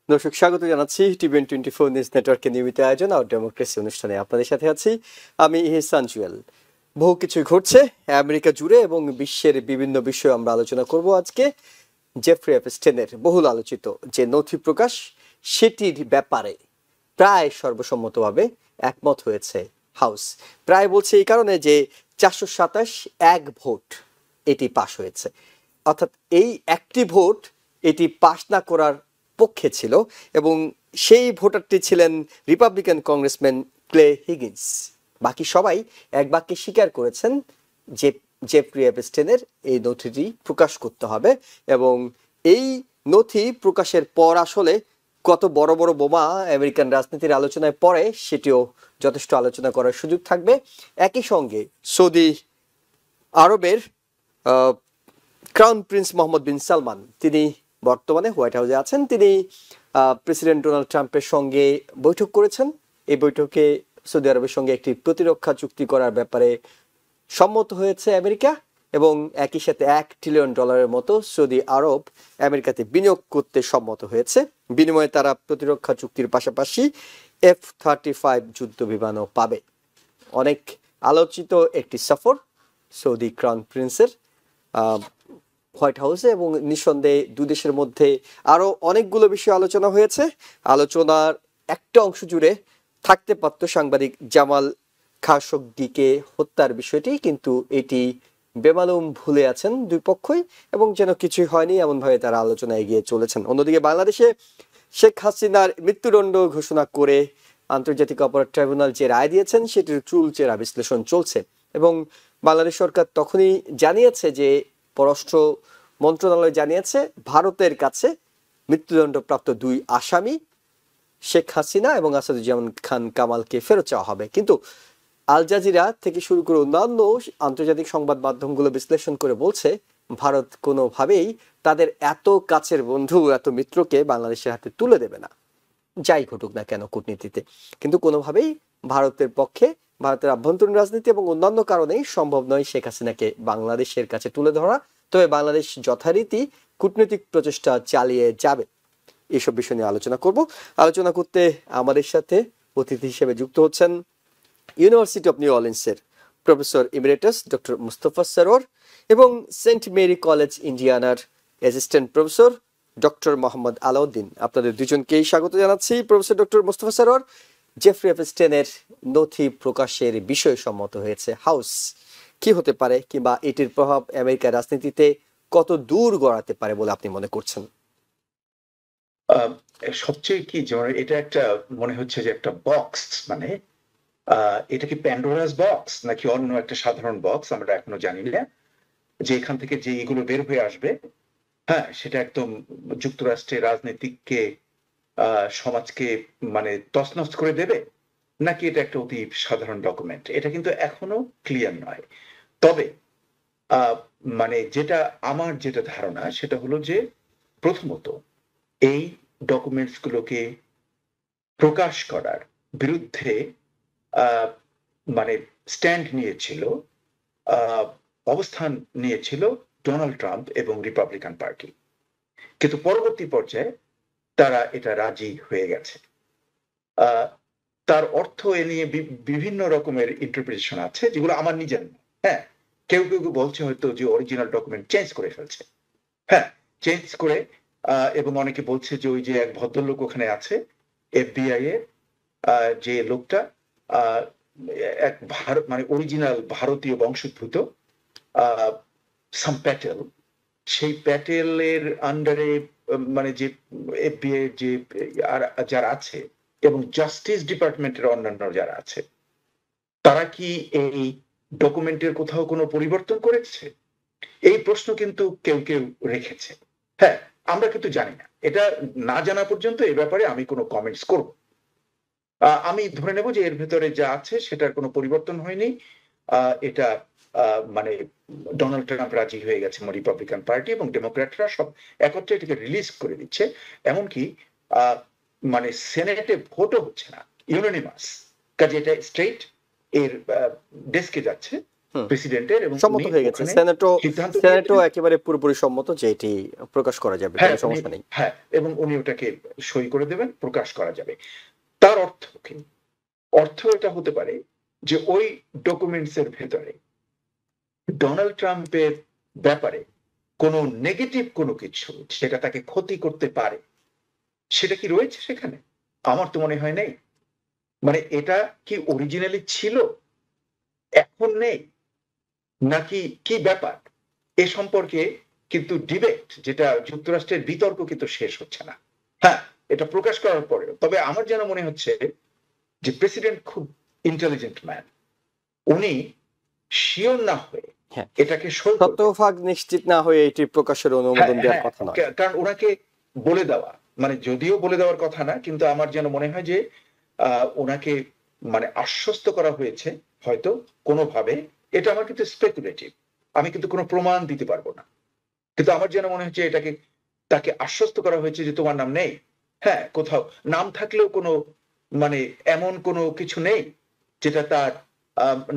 দর্শক স্বাগত জানাচ্ছি টি24 নিউজ নেটওয়ার্কের নিয়মিত আয়োজন আর ডেমোক্রেসি অনুষ্ঠানে আপনাদের সাথে আছি আমি ইহসান জুয়েল। বহু কিছুই ঘটছে আমেরিকা জুড়ে এবং বিশ্বের বিভিন্ন বিষয়ে আমরা আলোচনা করব আজকে। জেফ্রি এপস্টেইনের বহুল আলোচিত যে নথি প্রকাশ সেটির ব্যাপারে প্রায় সর্বসম্মতভাবে একমত হয়েছে হাউস। প্রায় বলছে এই কারণে যে 427 এক ভোট এটি পাশ হয়েছে, অর্থাৎ এই একটি ভোট এটি পাশ না করার পক্ষে ছিল এবং সেই ভোটারটি ছিলেন রিপাবলিকান কংগ্রেসম্যান ক্লে হিগিন্স। বাকি সবাই এক বাক্যে স্বীকার করেছেন যে জেফ্রি এপস্টেইনের এই নথিটি প্রকাশ করতে হবে এবং এই নথি প্রকাশের পর আসলে কত বড় বড় বোমা আমেরিকান রাজনীতির আলোচনায় পড়ে সেটিও যথেষ্ট আলোচনা করার সুযোগ থাকবে। একই সঙ্গে সৌদি আরবের crown Prince Mohammad bin Salman, তিনি বর্তমানে হোয়াইট হাউসে আছেন, তিনি প্রেসিডেন্ট ডোনাল্ড ট্রাম্পের সঙ্গে বৈঠক করেছেন। এই বৈঠকে সৌদি আরবের সঙ্গে একটি প্রতিরক্ষা চুক্তি করার ব্যাপারে সম্মত হয়েছে আমেরিকা এবং একই সাথে $1 ট্রিলিয়ন মতো সৌদি আরব আমেরিকাতে বিনিয়োগ করতে সম্মত হয়েছে। বিনিময়ে তারা প্রতিরক্ষা চুক্তির পাশাপাশি F-35 যুদ্ধ বিমানও পাবে। অনেক আলোচিত একটি সফর সৌদি ক্রাউন প্রিন্সের হোয়াইট হাউসে এবং নিঃসন্দেহে দুই দেশের মধ্যে আরো অনেকগুলো বিষয় আলোচনা হয়েছে। আলোচনার একটা অংশ জুড়ে থাকতে পারত সাংবাদিক জামাল খাশোগিকে হত্যার বিষয়টি, কিন্তু এটি বেমালুম ভুলে আছেন দুই পক্ষই এবং যেন কিছুই হয়নি এমনভাবে তারা আলোচনা এগিয়ে চলেছেন। অন্যদিকে বাংলাদেশে শেখ হাসিনার মৃত্যুদণ্ড ঘোষণা করে আন্তর্জাতিক অপরাধ ট্রাইব্যুনাল যে রায় দিয়েছেন সেটির চুলচেরা বিশ্লেষণ চলছে এবং বাংলাদেশ সরকার তখনই জানিয়েছে যে পররাষ্ট্র মন্ত্রণালয় জানিয়েছে ভারতের কাছে মৃত্যুদণ্ডপ্রাপ্ত দুই আসামি শেখ হাসিনা এবং আসাদুজ্জামান খান কামালকে ফেরত চাওয়া হবে। কিন্তু আল জাজিরা থেকে শুরু করে অন্যান্য আন্তর্জাতিক সংবাদ মাধ্যমগুলো বিশ্লেষণ করে বলছে ভারত কোনোভাবেই তাদের এত কাছের বন্ধু এত মিত্রকে বাংলাদেশের হাতে তুলে দেবে না, যাই ঘটুক না কেন কূটনীতিতে। কিন্তু কোনোভাবেই ভারতের পক্ষে ভারতের আভ্যন্তরীণ রাজনীতি এবং অন্যান্য কারণেই সম্ভব নয় শেখ হাসিনাকে বাংলাদেশের কাছে তুলে ধরা। তবে বাংলাদেশ যথারীতি কূটনৈতিক প্রচেষ্টা চালিয়ে যাবে। এইসব বিষয় নিয়ে আলোচনা করব। আলোচনা করতে আমাদের সাথে অতিথি হিসেবে যুক্ত হচ্ছেন ইউনিভার্সিটি অফ নিউ অর্লিন্সের professor emeritus doctor Mustafa Sarowar এবং সেন্ট মেরি কলেজ ইন্ডিয়ানার assistant professor doctor Mohammad Alauddin. আপনাদের দুজনকেই স্বাগত জানাচ্ছি। Professor doctor Mustafa Sarowar, Jeffrey এপস্টেইনের নথি প্রকাশের বিষয় সম্মত হয়েছে হাউস, কি হতে পারে কিংবা এটির প্রভাব আমেরিকার রাজনীতিতে কত দূর গড়াতে পারে বলে আপনি মনে করছেন? সবচেয়ে কি এটা একটা মনে হচ্ছে যে একটা বক্স, মানে এটা কি প্যান্ডোরাস বক্স নাকি অন্য একটা সাধারণ বক্স আমরা এখনো জানি না। যে এখান থেকে যে এগুলো বের হয়ে আসবে, হ্যাঁ, সেটা একদম যুক্তরাষ্ট্রের রাজনীতিককে সমাজকে মানে তছনছ করে দেবে, নাকি এটা একটা অতি সাধারণ ডকুমেন্ট, এটা কিন্তু এখনো ক্লিয়ার নয়। তবে মানে আমার যেটা ধারণা সেটা হলো যে প্রথমত এই ডকুমেন্টস গুলোকে প্রকাশ করার বিরুদ্ধে মানে স্ট্যান্ড নিয়েছিল, অবস্থান নিয়েছিল ডোনাল্ড ট্রাম্প এবং রিপাবলিকান পার্টি, কিন্তু পরবর্তী পর্যায়ে তারা এটা রাজি হয়ে গেছে। তার অর্থ এ নিয়ে বিভিন্ন রকমের ইন্টারপ্রিটেশন আছে যেগুলো আমার নিজের, হ্যাঁ, কেউ কেউ বলছে হয়তো যে অরিজিনাল ডকুমেন্ট চেঞ্জ করে ফেলছে, হ্যাঁ, চেঞ্জ করে, এবং অনেকে বলছে যে ওই যে এক ভদ্রলোক ওখানে আছে এফবিআই এর যে লোকটা, এক মানে অরিজিনাল ভারতীয় বংশোদ্ভূত সাম প্যাটেল, সেই প্যাটেলের আন্ডারে মানে যে এফবিআই যে যারা আছে এবং জাস্টিস ডিপার্টমেন্টের অন্যান্য যারা আছে, তারা কি এই ডকুমেন্টের কোথাও কোনো পরিবর্তন করেছে? এই প্রশ্ন কিন্তু কেউ কেউ রেখেছে। হ্যাঁ, আমরা কিন্তু জানি না, এটা না জানা পর্যন্ত এই ব্যাপারে আমি কোনো কমেন্টস করব। আমি ধরে নেব যে এর ভেতরে যা আছে সেটার কোনো পরিবর্তন হয়নি। এটা মানে ডোনাল্ড ট্রাম্প রাজি হয়ে গেছে, রিপাবলিকান পার্টি এবং ডেমোক্র্যাটরা সব একত্রে এটাকে রিলিজ করে দিচ্ছে। এমনকি মানে সেনেটে ভোটও হচ্ছে না, ইউনানিমাস, কাজে এটা স্ট্রেট এর ডেস্কে যাচ্ছে প্রেসিডেন্টের, এবং সম্মত উনি হয়ে গেছে, ওখানে সেনেটও সিদ্ধান্ত সেনেটও নিয়েছেন। একেবারে পুরোপুরি সম্মত যে এটি প্রকাশ করা যাবে, হ্যাঁ কোনো সমস্যা নেই। হ্যাঁ, এবং উনি ওটাকে সই করে দেবেন, প্রকাশ করা যাবে। তার অর্থ কি? অর্থ এটা হতে পারে যে ওই ডকুমেন্টস এর ভেতরে ডোনাল্ড ট্রাম্পের ব্যাপারে কোনো নেগেটিভ কোনো কিছু সেটা তাকে ক্ষতি করতে পারে, সেটা কি রয়েছে সেখানে? আমার তো মনে হয় নেই। মানে এটা কি অরিজিনালি ছিল, এখন নেই, নাকি কি ব্যাপার? এ সম্পর্কে কিন্তু ডিবেট, যেটা যুক্তরাষ্ট্রের বিতর্ক কিন্তু শেষ হচ্ছে না। হ্যাঁ, এটা প্রকাশ করার পরেও তবে আমার যেন মনে হচ্ছে যে প্রেসিডেন্ট খুব ইন্টেলিজেন্ট ম্যান, উনি শিওর না হয়ে হ্যাঁ, এটাকে সই করবেন। শতভাগ নিশ্চিত না হয়ে এটি প্রকাশের হ্যাঁ অনুমোদন দেওয়ার হ্যাঁ, কথা নয়। কারণ ওনাকে বলে দেওয়া, মানে যদিও বলে দেওয়ার কথা না, কিন্তু আমার যেন মনে হয় যে ওনাকে মানে আশ্বস্ত করা হয়েছে হয়তো কোনোভাবে। এটা আমার কিন্তু স্পেকুলেটিভ, আমি কিন্তু কোনো প্রমাণ দিতে পারবো না, কিন্তু আমার যেন মনে হচ্ছে এটাকে তাকে আশ্বস্ত করা হয়েছে যে তোমার নাম নেই। হ্যাঁ, কোথাও নাম থাকলেও কোনো মানে এমন কোনো কিছু নেই যেটা তার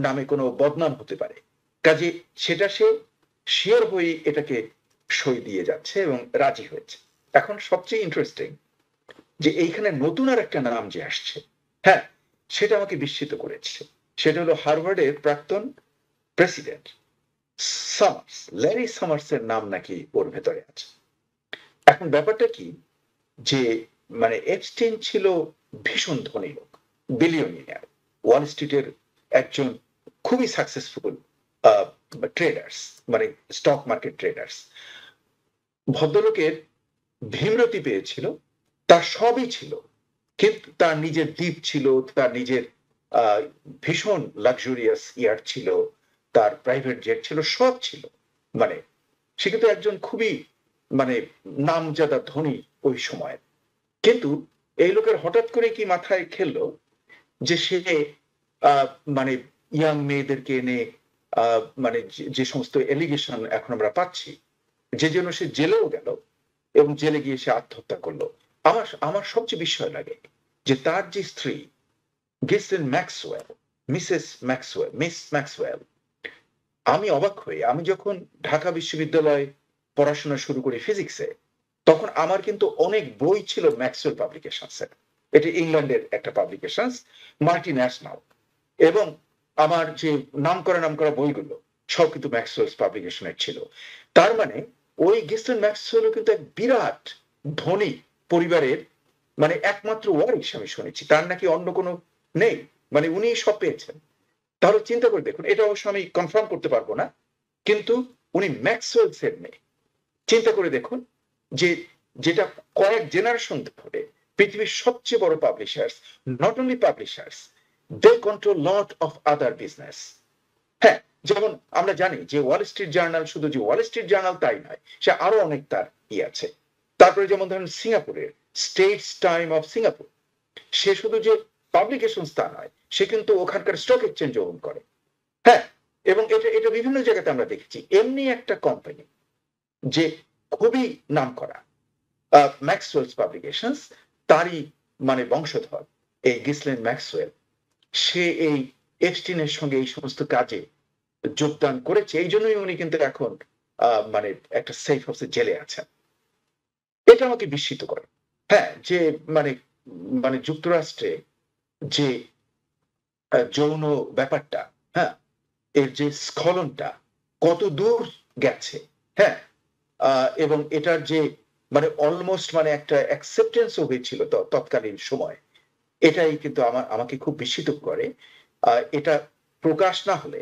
নামে কোনো বদনাম হতে পারে। কাজে সেটা সে শিওর হয়ে এটাকে সই দিয়ে যাচ্ছে এবং রাজি হয়েছে। এখন সবচেয়ে ইন্টারেস্টিং যে এইখানে নতুন আর একটা নাম যে আসছে, হ্যাঁ, সেটা আমাকে বিস্মিত করেছে। সেটা হলো হার্ভার্ডের প্রাক্তন প্রেসিডেন্ট সামার্স, ল্যারি সামার্সের নাম নাকি ওর ভেতরে আছে। এখন ব্যাপারটা কি, যে মানে এপস্টেইন ছিল ভীষণ ধনী লোক, বিলিয়নিয়ার, ওয়াল স্ট্রিটের একজন খুবই সাকসেসফুল ট্রেডার্স, মানে স্টক মার্কেট ট্রেডার্স। ভদ্রলোকের ভীমরতি পেয়েছিল, তার সবই ছিল, কিন্তু তার নিজের দ্বীপ ছিল, তার নিজের ভীষণ লাক্সুরিয়াস ইয়ার ছিল, তার প্রাইভেট জেট ছিল, সব ছিল। মানে সে কিন্তু একজন খুবই মানে নামজাদা ধনী ওই সময়। কিন্তু এই লোকের হঠাৎ করে কি মাথায় খেললো যে সে মানে ইয়াং মেয়েদেরকে এনে মানে যে সমস্ত এলিগেশন এখন আমরা পাচ্ছি, যে জন্য সে জেলেও গেল এবং জেলে গিয়ে সে আত্মহত্যা করলো। আমার আমার সবচেয়ে বিস্ময় লাগে যে তার যে স্ত্রী গিসলিন ম্যাক্সওয়েল, মিস ম্যাক্সওয়েল, আমি অবাক হয়ে, আমি যখন ঢাকা বিশ্ববিদ্যালয়ে পড়াশোনা শুরু করি ফিজিক্সে, তখন আমার কিন্তু অনেক বই ছিল ম্যাক্সওয়েল পাবলিকেশনসের। এটি ইংল্যান্ডের একটা পাবলিকেশনস, মাল্টি ন্যাশনাল, এবং আমার যে নাম করা বইগুলো সব কিন্তু ম্যাক্সওয়েলস পাবলিকেশনের ছিল। তার মানে ওই গিসলিন ম্যাক্সওয়েলও কিন্তু এক বিরাট ধনী পরিবারের মানে একমাত্র ওয়ারিশ আমি শুনেছি, তার নাকি অন্য কোনো নেই, মানে উনি সব পেয়েছেন। তাহলে চিন্তা করে দেখুন, এটা অবশ্য আমি কনফার্ম করতে পারবো না, কিন্তু উনি ম্যাক্সওয়েলস এর মেয়ে। চিন্তা করে দেখুন যে যেটা কয়েক জেনারেশন ধরে পৃথিবীর সবচেয়ে বড় publishers, not only publishers, they control lot of other business. হ্যাঁ, যেমন আমরা জানি যে ওয়াল স্ট্রিট জার্নাল, শুধু যে ওয়াল স্ট্রিট জার্নাল তাই নয়, সে আরো অনেক তার আছে। তারপরে যেমন ধরেন সিঙ্গাপুরের স্টেটস টাইম অফ সিঙ্গাপুর, সে শুধু যে পাবলিকেশন তা নয়, সে কিন্তু ওখানকার স্টক এক্সচেঞ্জ ওন করে। হ্যাঁ, এবং এটা এটা বিভিন্ন জায়গাতে আমরা দেখেছি। এমনি একটা কোম্পানি যে খুবই নাম করা ম্যাক্সওয়েলস পাবলিকেশনস, তারই মানে বংশধর এই গিসলিন ম্যাক্সওয়েল, সে এই এপস্টিনের সঙ্গে এই সমস্ত কাজে যোগদান করেছে। এই জন্যই উনি কিন্তু এখন মানে একটা সেফ হাউসে জেলে আছেন। এটা আমাকে বিস্মিত করে। হ্যাঁ, যে মানে মানে যুক্তরাষ্ট্রে যে যৌন ব্যাপারটা, হ্যাঁ, এর যে স্খলনটা কত দূর গেছে, হ্যাঁ, এবং এটার যে মানে অলমোস্ট মানে একটা অ্যাকসেপ্টেন্সও হয়েছিল তৎকালীন সময়, এটাই কিন্তু আমাকে খুব বিস্মিত করে। এটা প্রকাশ না হলে,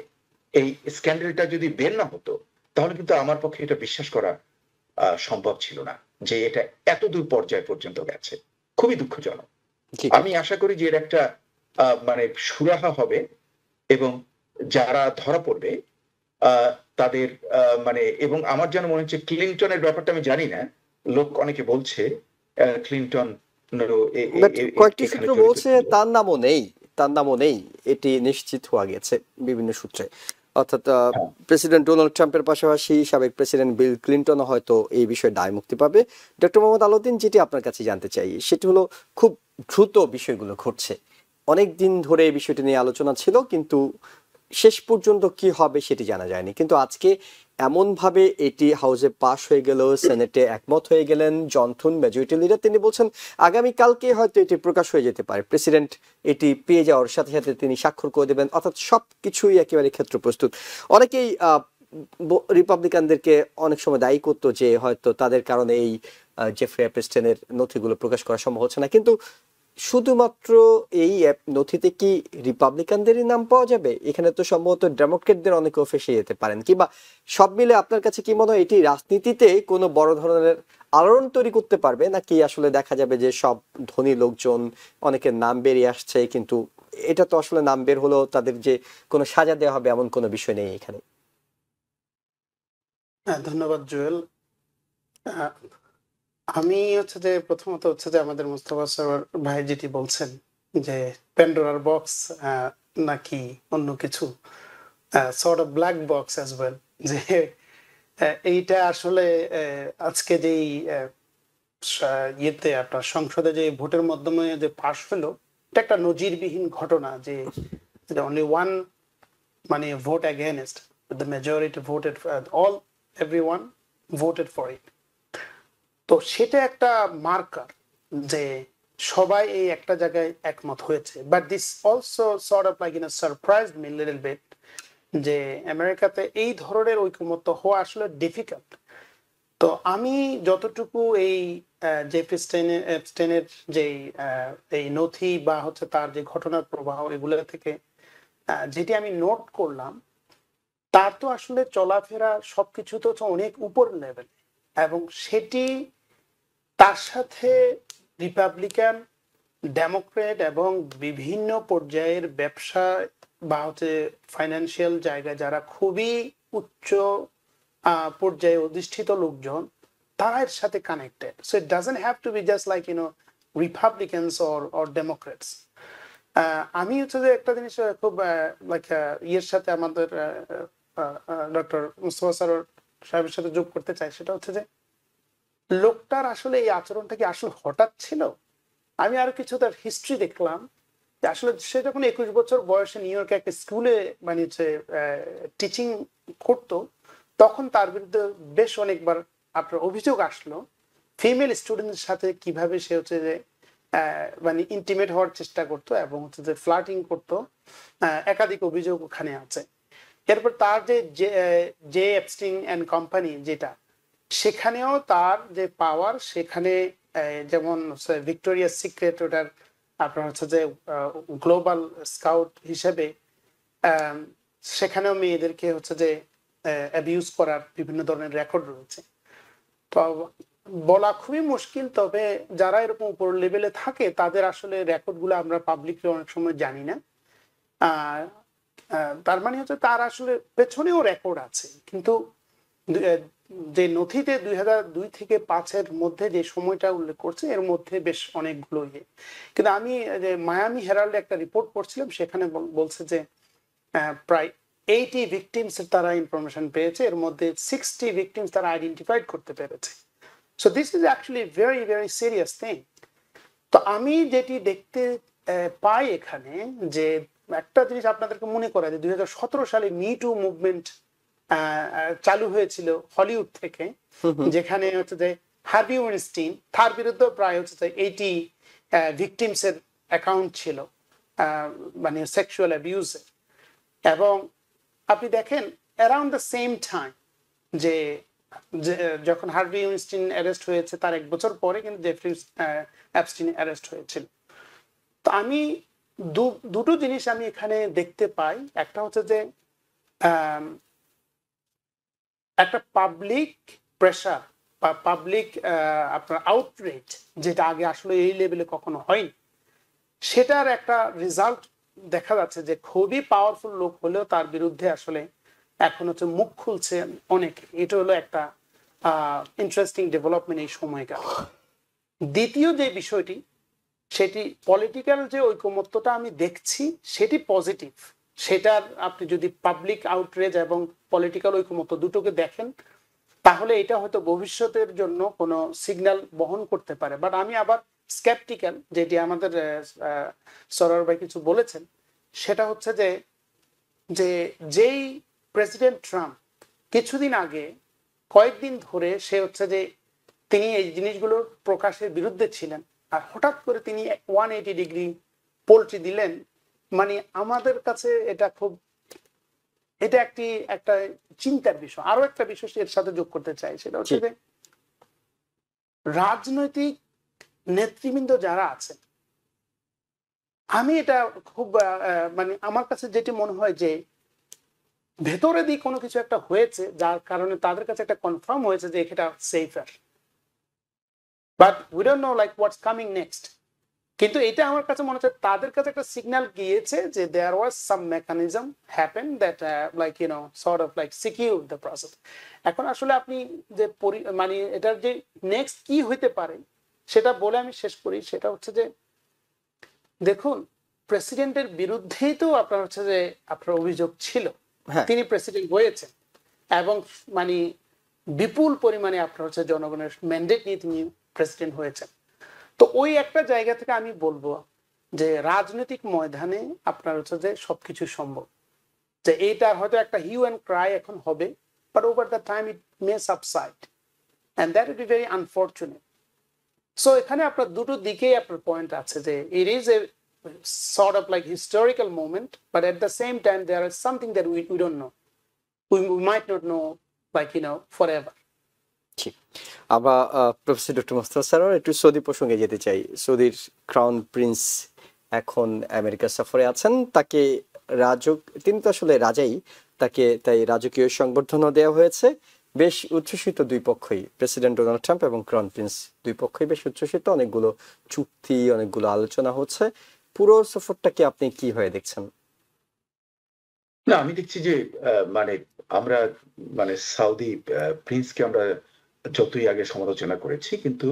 এই স্ক্যান্ডেলটা যদি বের না হতো, তাহলে কিন্তু আমার পক্ষে এটা বিশ্বাস করা সম্ভব ছিল না যে এটা এত দূর পর্যায় পর্যন্ত গেছে। খুবই দুঃখজনক। জি। আমি আশা করি যে এর একটা মানে সুরাহা হবে, এবং যারা ধরা পড়বে তাদের মানে, এবং আমার যেন মনে হচ্ছে ক্লিনটনের ব্যাপারটা আমি জানি না, লোক অনেকে বলছে ক্লিনটন বাট কয়েকটি এখানে সূত্র জড়িত বলছে ছিল। তার নামও নেই, তার নামও নেই, এটি নিশ্চিত হওয়া গেছে বিভিন্ন সূত্রে। অর্থাৎ হ্যাঁ, প্রেসিডেন্ট ডোনাল্ড ট্রাম্পের পাশাপাশি সাবেক প্রেসিডেন্ট বিল ক্লিনটনও হয়তো এই বিষয়ে দায় মুক্তি পাবে। ডক্টর মোহাম্মদ আলাউদ্দিন, যেটি আপনার কাছে জানতে চাই সেটি হলো, খুব দ্রুত বিষয়গুলো ঘটছে, অনেক দিন ধরে এই বিষয়টি নিয়ে আলোচনা ছিল, কিন্তু শেষ পর্যন্ত কি হবে সেটি জানা যায়নি, কিন্তু আজকে এমন ভাবে এটি হাউসে পাশ হয়ে গেল, সেনেটে একমত হয়ে গেলেন জনথন মেজরিটি লিডার, তিনি বলছেন আগামী কালকে হয়তো এটি প্রকাশ হয়ে যেতে পারে, প্রেসিডেন্ট এটি পেয়ে যাওয়ার সাথে সাথে তিনি স্বাক্ষর করে দেবেন, অর্থাৎ সবকিছুই একেবারে ক্ষেত্র প্রস্তুত। অনেকেই রিপাবলিকানদেরকে অনেক সময় দায়ী করতো যে হয়তো তাদের কারণে এই জেফ্রি অ্যাপস্টেনের নথিগুলো প্রকাশ করা সম্ভব হচ্ছে না, কিন্তু শুধুমাত্র এই নথিতে কি রিপাবলিকানদেরই নাম পাওয়া যাবে? এখানে তো সম্ভবত ডেমোক্রেটদের অনেকেও ফেসে যেতে পারেন, কিংবা সব মিলে আপনার কাছে কি মনে হয় এটি রাজনীতিতে কোনো বড় ধরনের আলোড়ন তৈরি করতে পারবে, নাকি আসলে দেখা যাবে যে সব ধনী লোকজন অনেকের নাম বেরিয়ে আসছে, কিন্তু এটা তো আসলে নাম বের হলেও তাদের যে কোনো সাজা দেওয়া হবে এমন কোনো বিষয় নেই এখানে? হ্যাঁ, ধন্যবাদ জুয়েল। আহ, আমি হচ্ছে যে প্রথমত হচ্ছে যে আমাদের মুস্তফা সরোয়ার ভাই যেটি বলছেন যে প্যান্ডোরার বক্স নাকি অন্য কিছু, sort of black box as well, যে এইটা আসলে আজকে যেই ইয়েতে আপনার সংসদে যে ভোটের মাধ্যমে যে পাশ হলো, এটা একটা নজিরবিহীন ঘটনা যে অনলি ওয়ান মানে vote against, the majority voted, all everyone voted for it. তো সেটা একটা মার্কার যে সবাই এই একটা জায়গায় একমত হয়েছে। But this also sort of like in a surprise me little bit, যে আমেরিকাতে এই ধরনের ঐকমত্য হওয়া আসলে ডিফিকাল্ট। তো আমি যতটুকু এই জেফ্রি এপস্টেইনের যে এই নথি বা হচ্ছে তার যে ঘটনার প্রবাহ এগুলো থেকে যেটি আমি নোট করলাম, তার তো আসলে চলাফেরা সবকিছু তো অনেক উপর লেভেল, এবং সেটি তার সাথে রিপাবলিকান, ডেমোক্রেট এবং বিভিন্ন পর্যায়ের ব্যবসা বা হচ্ছে ফাইন্যান্সিয়াল জায়গায় যারা খুবই উচ্চ পর্যায়ে অধিষ্ঠিত লোকজন, তারা এর সাথে connected. So it doesn't have to be just like Republicans or Democrats. আমি হচ্ছে যে একটা জিনিস খুব লাইক ইয়ের সাথে আমাদের ডক্টর মুস্তফা সরোয়ার সাহেবের সাথে যোগ করতে চাই, সেটা হচ্ছে যে লোকটার আসলে এই আচরণটা কি আসলে হঠাৎ ছিল? আমি আরো কিছু তার হিস্ট্রি দেখলাম যে আসলে সে যখন 21 বছর বয়সে নিউ ইয়র্কে একটা স্কুলে মানে টিচিং করতো, তখন তার বিরুদ্ধে বেশ অনেকবার আপনার অভিযোগ আসলো ফিমেল স্টুডেন্টের সাথে কিভাবে সে হচ্ছে যে মানে ইন্টিমেট হওয়ার চেষ্টা করতো এবং হচ্ছে যে ফ্লার্টিং করতো। একাধিক অভিযোগ ওখানে আছে। এরপর তার যে এপস্টিন অ্যান্ড কোম্পানি যেটা, সেখানেও তার যে পাওয়ার, সেখানে যেমন ভিক্টোরিয়া সিক্রেট, ওটার আপনার হচ্ছে যে গ্লোবাল স্কাউট হিসেবে সেখানেও মেয়েদেরকে হচ্ছে যে অ্যাবিউজ করার বিভিন্ন ধরনের রেকর্ড রয়েছে। তো বলা খুবই মুশকিল, তবে যারা এরকম উপর লেভেলে থাকে তাদের আসলে রেকর্ড গুলো আমরা পাবলিকলি অনেক সময় জানি না। তার মানে হচ্ছে তার আসলে পেছনেও রেকর্ড আছে, কিন্তু যে নথিতে 2002 থেকে 5-এর মধ্যে যে সময়টা উল্লেখ করছে, এর মধ্যে বেশ অনেকগুলো কিন্তু আমি যে মায়ামি হেরাল্ডে একটা রিপোর্ট পড়ছিলাম, সেখানে বলছে যে প্রায় 80 ভিকটিমস তারা ইনফরমেশন পেয়েছে, এর মধ্যে 60 ভিকটিমস তারা আইডেন্টিফাইড করতে পেরেছে। So this is actually very very serious thing. তো আমি যেটি দেখতে পাই এখানে, যে একটা জিনিস আপনাদেরকে মনে করা যে 2017 সালে মি টু মুভমেন্ট চালু হয়েছিল হলিউড থেকে, যেখানে হচ্ছে যে হার্ভি ওয়েনস্টিন, তার বিরুদ্ধে প্রায় হচ্ছে যে 80 ভিকটিমস এর অ্যাকাউন্ট ছিল মানে সেক্সুয়াল অ্যাবিউজের। এবং আপনি দেখেন অ্যারাউন্ড দ্য সেম টাইম, যে যখন হার্ভি ওয়েনস্টিন অ্যারেস্ট হয়েছে তার 1 বছর পরে কিন্তু জেফ্রি অ্যাপস্টিন অ্যারেস্ট হয়েছিল। তো আমি দুটো জিনিস আমি এখানে দেখতে পাই। একটা হচ্ছে যে একটা পাবলিক প্রেশার বা পাবলিক আপনার আউটরিচ, যেটা আগে আসলে এই লেভেলে কখনো হয়নি, সেটার একটা রেজাল্ট দেখা যাচ্ছে যে খুবই পাওয়ারফুল লোক হলেও তার বিরুদ্ধে আসলে এখন হচ্ছে মুখ খুলছে অনেক। এটা হলো একটা ইন্টারেস্টিং ডেভেলপমেন্ট এই সময়কাল। দ্বিতীয় যে বিষয়টি, সেটি পলিটিক্যাল যে ঐকমত্যটা আমি দেখছি সেটি পজিটিভ। সেটার আপনি যদি পাবলিক আউটরেজ এবং পলিটিক্যাল ঐকমত্য দুটোকে দেখেন, তাহলে এটা হয়তো ভবিষ্যতের জন্য কোনো সিগন্যাল বহন করতে পারে। বাট আমি আবার স্কেপটিক্যাল, যেটি আমাদের সরোয়ার ভাই কিছু বলেছেন, সেটা হচ্ছে যে যে যেই প্রেসিডেন্ট ট্রাম্প কিছুদিন আগে কয়েকদিন ধরে সে হচ্ছে যে তিনি এই জিনিসগুলোর প্রকাশের বিরুদ্ধে ছিলেন, আর হঠাৎ করে তিনি 180 ডিগ্রি পোল্ট্রি দিলেন, মানে আমাদের কাছে এটা খুব, এটা একটা চিন্তার বিষয়। আরো একটা বিষয় এর সাথে যোগ করতে চাই, সেটা হচ্ছে যে রাজনৈতিক নেতৃবৃন্দ যারা আছেন, আমি এটা খুব মানে আমার কাছে যেটি মনে হয় যে ভেতরে দিয়ে কোনো কিছু একটা হয়েছে যার কারণে তাদের কাছে একটা কনফার্ম হয়েছে যে এটা safer, but we don't know like what's coming next. কিন্তু এটা আমার কাছে মনে হচ্ছে তাদের কাছে একটা সিগন্যাল গিয়েছে যে there was some mechanism happen that like sort of like secure the process. এখন আসলে আপনি যে মানে এটার যে নেক্সট কি হইতে পারে সেটা বলে আমি শেষ করি। সেটা হচ্ছে যে দেখুন, প্রেসিডেন্টের বিরুদ্ধেই তো আপনার হচ্ছে যে আপনার অভিযোগ ছিল, তিনি প্রেসিডেন্ট হয়েছেন এবং মানে বিপুল পরিমাণে আপনার হচ্ছে জনগণের ম্যান্ডেট নিয়ে তিনি প্রেসিডেন্ট হয়েছেন। তো ওই একটা জায়গা থেকে আমি বলবো যে রাজনৈতিক ময়দানে আপনার হচ্ছে যে সবকিছু সম্ভব, যে এইটা হয়তো একটা হিউ অ্যান্ড ক্রাই এখন হবে, but over the time it may subside and that will be very unfortunate. So এখানে আপনার দুটো দিকেই আপনার পয়েন্ট আছে, যে it is a sort of like historical moment, but at the same time there is something that we don't know, we might not know like forever. আমরা professor doctor Mostafa Sarwar একটু Saudi প্রসঙ্গে যেতে চাই। সৌদির ক্রাউন প্রিন্স এখন America সফরে আছেন, তাকে তিনি তো আসলে রাজাই, তাকে তাই রাজকীয় সংবর্ধনা দেওয়া হয়েছে। বেশ উচ্ছ্বসিত দুই পক্ষই, প্রেসিডেন্ট ডোনাল্ড ট্রাম্প এবং ক্রাউন প্রিন্স দুই পক্ষই বেশ উচ্ছ্বসিত, অনেকগুলো চুক্তি, অনেকগুলো আলোচনা হচ্ছে। পুরো সফরটাকে আপনি কি হয়ে দেখছেন? না, আমি দেখছি যে মানে আমরা মানে সাউদি প্রিন্সকে আমরা যতই আগে সমালোচনা করেছি, কিন্তু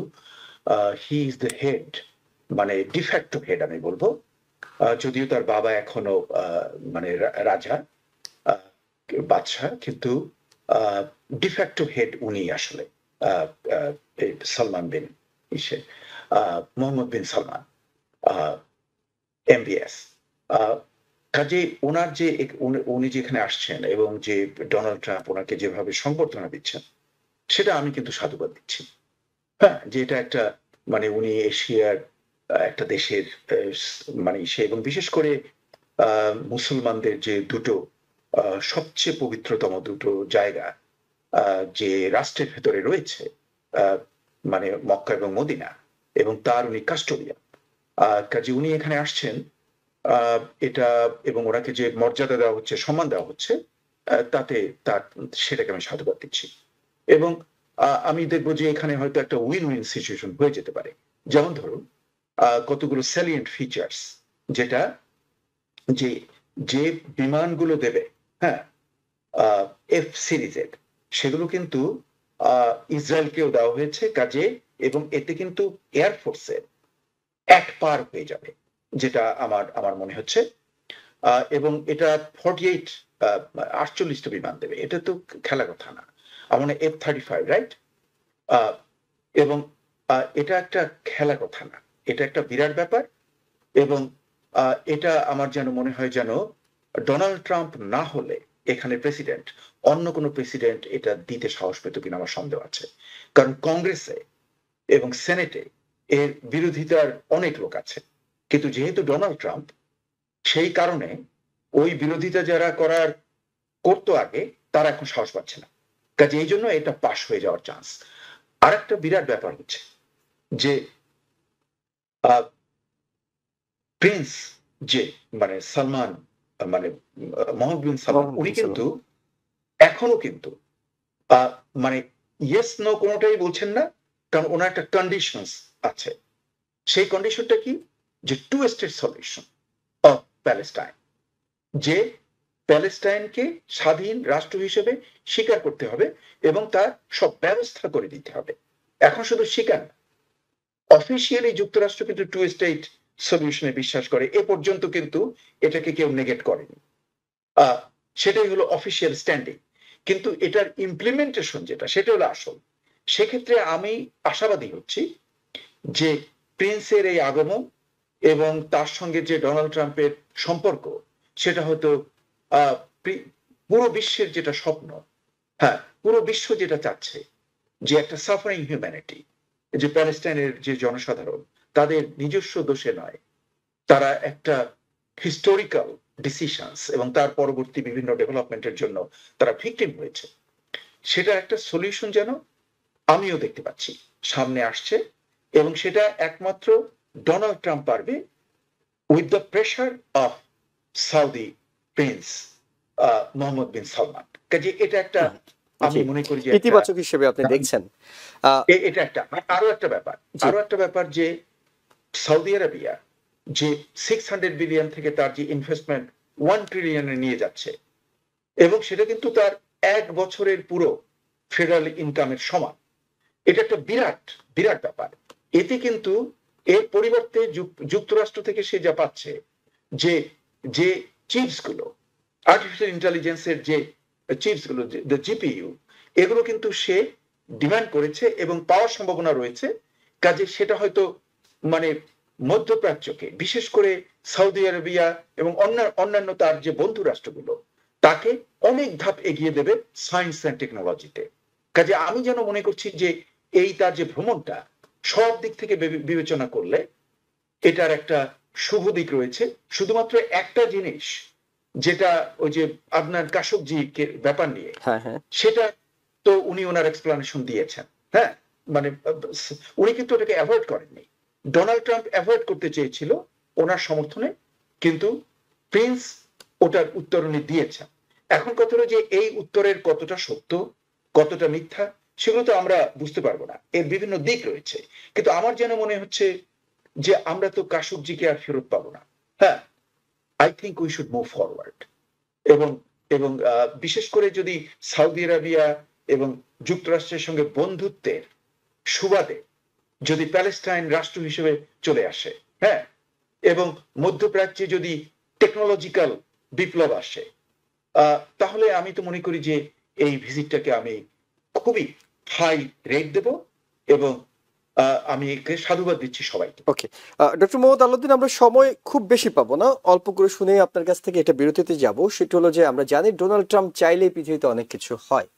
হি ইজ দ্য হেড, মানে ডিফ্যাক্টো হেড আমি বলবো, যদিও তার বাবা এখনো মানে রাজা, বাদশাহ, কিন্তু ডিফ্যাক্টো হেড উনি আসলে সালমান বিন মোহাম্মদ বিন সালমান MBS। কাজে ওনার যে উনি যেখানে আসছেন এবং যে ডোনাল্ড ট্রাম্প ওনাকে যেভাবে সংবর্ধনা দিচ্ছেন, সেটা আমি কিন্তু সাধুবাদ দিচ্ছি। হ্যাঁ, যে এটা একটা মানে উনি এশিয়ার একটা দেশের মানে এবং বিশেষ করে মুসলমানদের যে দুটো সবচেয়ে পবিত্রতম দুটো জায়গা যে রাষ্ট্রের ভেতরে রয়েছে, মানে মক্কা এবং মদিনা, এবং তার উনি কাস্টোডিয়ান। কাজে উনি এখানে আসছেন, এটা এবং ওনাকে যে মর্যাদা দেওয়া হচ্ছে, সম্মান দেওয়া হচ্ছে, তাতে সেটাকে আমি সাধুবাদ দিচ্ছি। এবং আমি দেখবো যে এখানে হয়তো একটা উইন উইন সিচুয়েশন হয়ে যেতে পারে। যেমন ধরুন কতগুলো স্যালিয়েন্ট ফিচার্স, যেটা যে বিমানগুলো দেবে, হ্যাঁ, F সিরিজের, সেগুলো কিন্তু ইসরায়েলকেও দেওয়া হয়েছে কাজে, এবং এতে কিন্তু এয়ারফোর্সের এক পার হয়ে যাবে, যেটা আমার মনে হচ্ছে। এবং এটা 48 বিমান দেবে, এটা তো খেলা কথা না, আমার F-35, রাইট? এবং এটা একটা খেলা কথা না, এটা একটা বিরাট ব্যাপার। এবং এটা আমার যেন মনে হয় যেন ডোনাল্ড ট্রাম্প না হলে এখানে প্রেসিডেন্ট, অন্য কোনো প্রেসিডেন্ট এটা দিতে সাহস পেত কিনা আমার সন্দেহ আছে। কারণ কংগ্রেসে এবং সেনেটে এর বিরোধিতার অনেক লোক আছে, কিন্তু যেহেতু ডোনাল্ড ট্রাম্প, সেই কারণে ওই বিরোধিতা যারা করতো আগে, তারা এখন সাহস পাচ্ছে না, কাজে এই জন্য এটা পাশ হয়ে যাওয়ার চান্স। আর একটা বিরাট ব্যাপার হচ্ছে যে প্রিন্স যে মানে সালমান, মানে মোহাম্মদ বিন সালমান, উনি কিন্তু এখনো কিন্তু মানে ইয়েস নো কোনোটাই বলছেন না, কারণ ওনার একটা কন্ডিশনস আছে। সেই কন্ডিশনটা কি? যে 2 স্টেট সলিউশন অফ প্যালেস্টাইন, যে প্যালেস্টাইনকে স্বাধীন রাষ্ট্র হিসেবে স্বীকার করতে হবে এবং তার সব ব্যবস্থা করে দিতে হবে। এখন শুধু স্বীকার না, অফিসিয়ালি যুক্তরাষ্ট্র কিন্তু 2 স্টেট সলিউশনে বিশ্বাস করে, এ পর্যন্ত কিন্তু এটাকে কেউ নেগেট করেনি, সেটাই হলো অফিসিয়াল স্ট্যান্ডিং। কিন্তু এটার ইমপ্লিমেন্টেশন যেটা, সেটা হলো আসল। সেক্ষেত্রে আমি আশাবাদী হচ্ছি যে প্রিন্সের এই আগমন এবং তার সঙ্গে যে ডোনাল্ড ট্রাম্পের সম্পর্ক, সেটা হয়তো পুরো বিশ্বের যেটা স্বপ্ন, হ্যাঁ, পুরো বিশ্ব যেটা চাচ্ছে, যে একটা সাফারিং হিউম্যানিটি, যে প্যালেস্টাইনের যে জনসাধারণ, তাদের নিজস্ব দোষে নয়, তারা একটা হিস্টোরিক্যাল ডিসিশনস এবং তার পরবর্তী বিভিন্ন ডেভেলপমেন্টের জন্য তারা ভিকটিম হয়েছে, সেটা একটা সলিউশন যেন আমিও দেখতে পাচ্ছি সামনে আসছে। এবং সেটা একমাত্র ডোনাল্ড ট্রাম্প পারবে, with the pressure of Saudi prince Mohammad bin Salman. কাজে এটা একটা, আমি জি, মনে করি যে ইতিবাচক হিসেবে আপনি দেখছেন। এটা একটা আরো একটা ব্যাপার, জি। আরো একটা ব্যাপার যে সৌদি আরবিয়া যে 600 বিলিয়ন থেকে তার যে ইনভেস্টমেন্ট 1 ট্রিলিয়নে নিয়ে যাচ্ছে, এবং সেটা কিন্তু তার 1 বছরের পুরো ফেডারেল ইনকামের সমান। এটা একটা বিরাট বিরাট ব্যাপার। এতে কিন্তু এর পরিবর্তে যুক্তরাষ্ট্র থেকে সে যা পাচ্ছে, যে যে চিপস গুলো, আর্টিফিশিয়াল ইন্টেলিজেন্সের যে চিপস গুলো, জিপিইউ, এগুলো কিন্তু সে ডিমান্ড করেছে এবং পাওয়ার সম্ভাবনা রয়েছে। কাজে সেটা হয়তো মানে মধ্যপ্রাচ্যকে, বিশেষ করে সৌদি আরবিয়া এবং অন্যান্য তার যে বন্ধু রাষ্ট্রগুলো, তাকে অনেক ধাপ এগিয়ে দেবে সায়েন্স অ্যান্ড টেকনোলজিতে। কাজে আমি যেন মনে করছি যে এই তার যে ভ্রমণটা, সব দিক থেকে বিবেচনা করলে এটার একটা শুভ দিক রয়েছে। শুধুমাত্র একটা জিনিস, যেটা ওই যে আপনার কাশকজি ব্যাপার নিয়ে, হ্যাঁ, হ্যাঁ, সেটা তো উনি ওনার এক্সপ্লেনেশন দিয়েছেন। হ্যাঁ, মানে উনি কিন্তু ওটাকে অ্যাভয়েড করেননি। ডোনাল্ড ট্রাম্প অ্যাভয়েড করতে চেয়েছিল ওনার সমর্থনে, কিন্তু প্রিন্স ওটার উত্তর উনি দিয়েছেন। এখন কথা হলো যে এই উত্তরের কতটা সত্য, কতটা মিথ্যা, সেগুলো তো আমরা বুঝতে পারবো না, এর বিভিন্ন দিক রয়েছে। কিন্তু আমার যেন মনে হচ্ছে যে আমরা তো কাশুকজিকে আর ফেরত পাবো না। হ্যাঁ, I think we should move forward. এবং এবং বিশেষ করে যদি সৌদি আরবিয়া এবং যুক্তরাষ্ট্রের সঙ্গে বন্ধুত্বের সুবাদে যদি প্যালেস্টাইন রাষ্ট্র হিসেবে চলে আসে, হ্যাঁ, এবং মধ্যপ্রাচ্যে যদি টেকনোলজিক্যাল বিপ্লব আসে, তাহলে আমি তো মনে করি যে এই ভিজিটটাকে আমি খুবই হাই রেট দেব, এবং আমি একে সাধুবাদ দিচ্ছি সবাইকে। ওকে। ডক্টর মোহাম্মদ আলাউদ্দিন, আমরা সময় খুব বেশি পাবো না, অল্প করে শুনে আপনার কাছ থেকে এটা বিরতিতে যাব। সেটা হলো যে আমরা জানি ডোনাল্ড ট্রাম্প চাইলেই পৃথিবীতে অনেক কিছু হয়।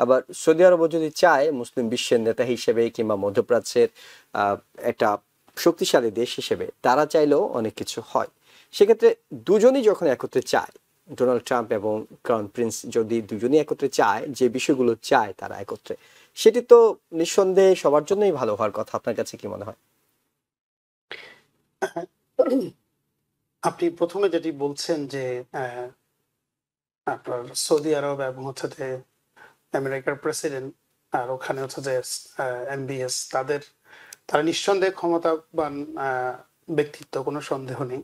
আবার সৌদি আরবও যদি চায় মুসলিম বিশ্বের নেতা হিসেবে কিংবা মধ্যপ্রাচ্যের একটা শক্তিশালী দেশ হিসেবে, তারা চাইলেও অনেক কিছু হয়। সেক্ষেত্রে দুজনই যখন একত্রে চায়, ডোনাল্ড ট্রাম্প এবং ক্রাউন প্রিন্স যদি দুজনই একত্রে চায়, যে বিষয়গুলো চায় তারা একত্রে, সেটি তো নিঃসন্দেহে সবার জন্যই ভালো হওয়ার কথা। আপনার কাছে কি মনে হয়? আপনি প্রথমে যেটি বলছেন যে আপনার সৌদি আরব এবং হচ্ছে যে আমেরিকার প্রেসিডেন্ট, আর ওখানে হচ্ছে যে এমবিএস, তারা নিঃসন্দেহে ক্ষমতাবান ব্যক্তিত্ব, কোনো সন্দেহ নেই।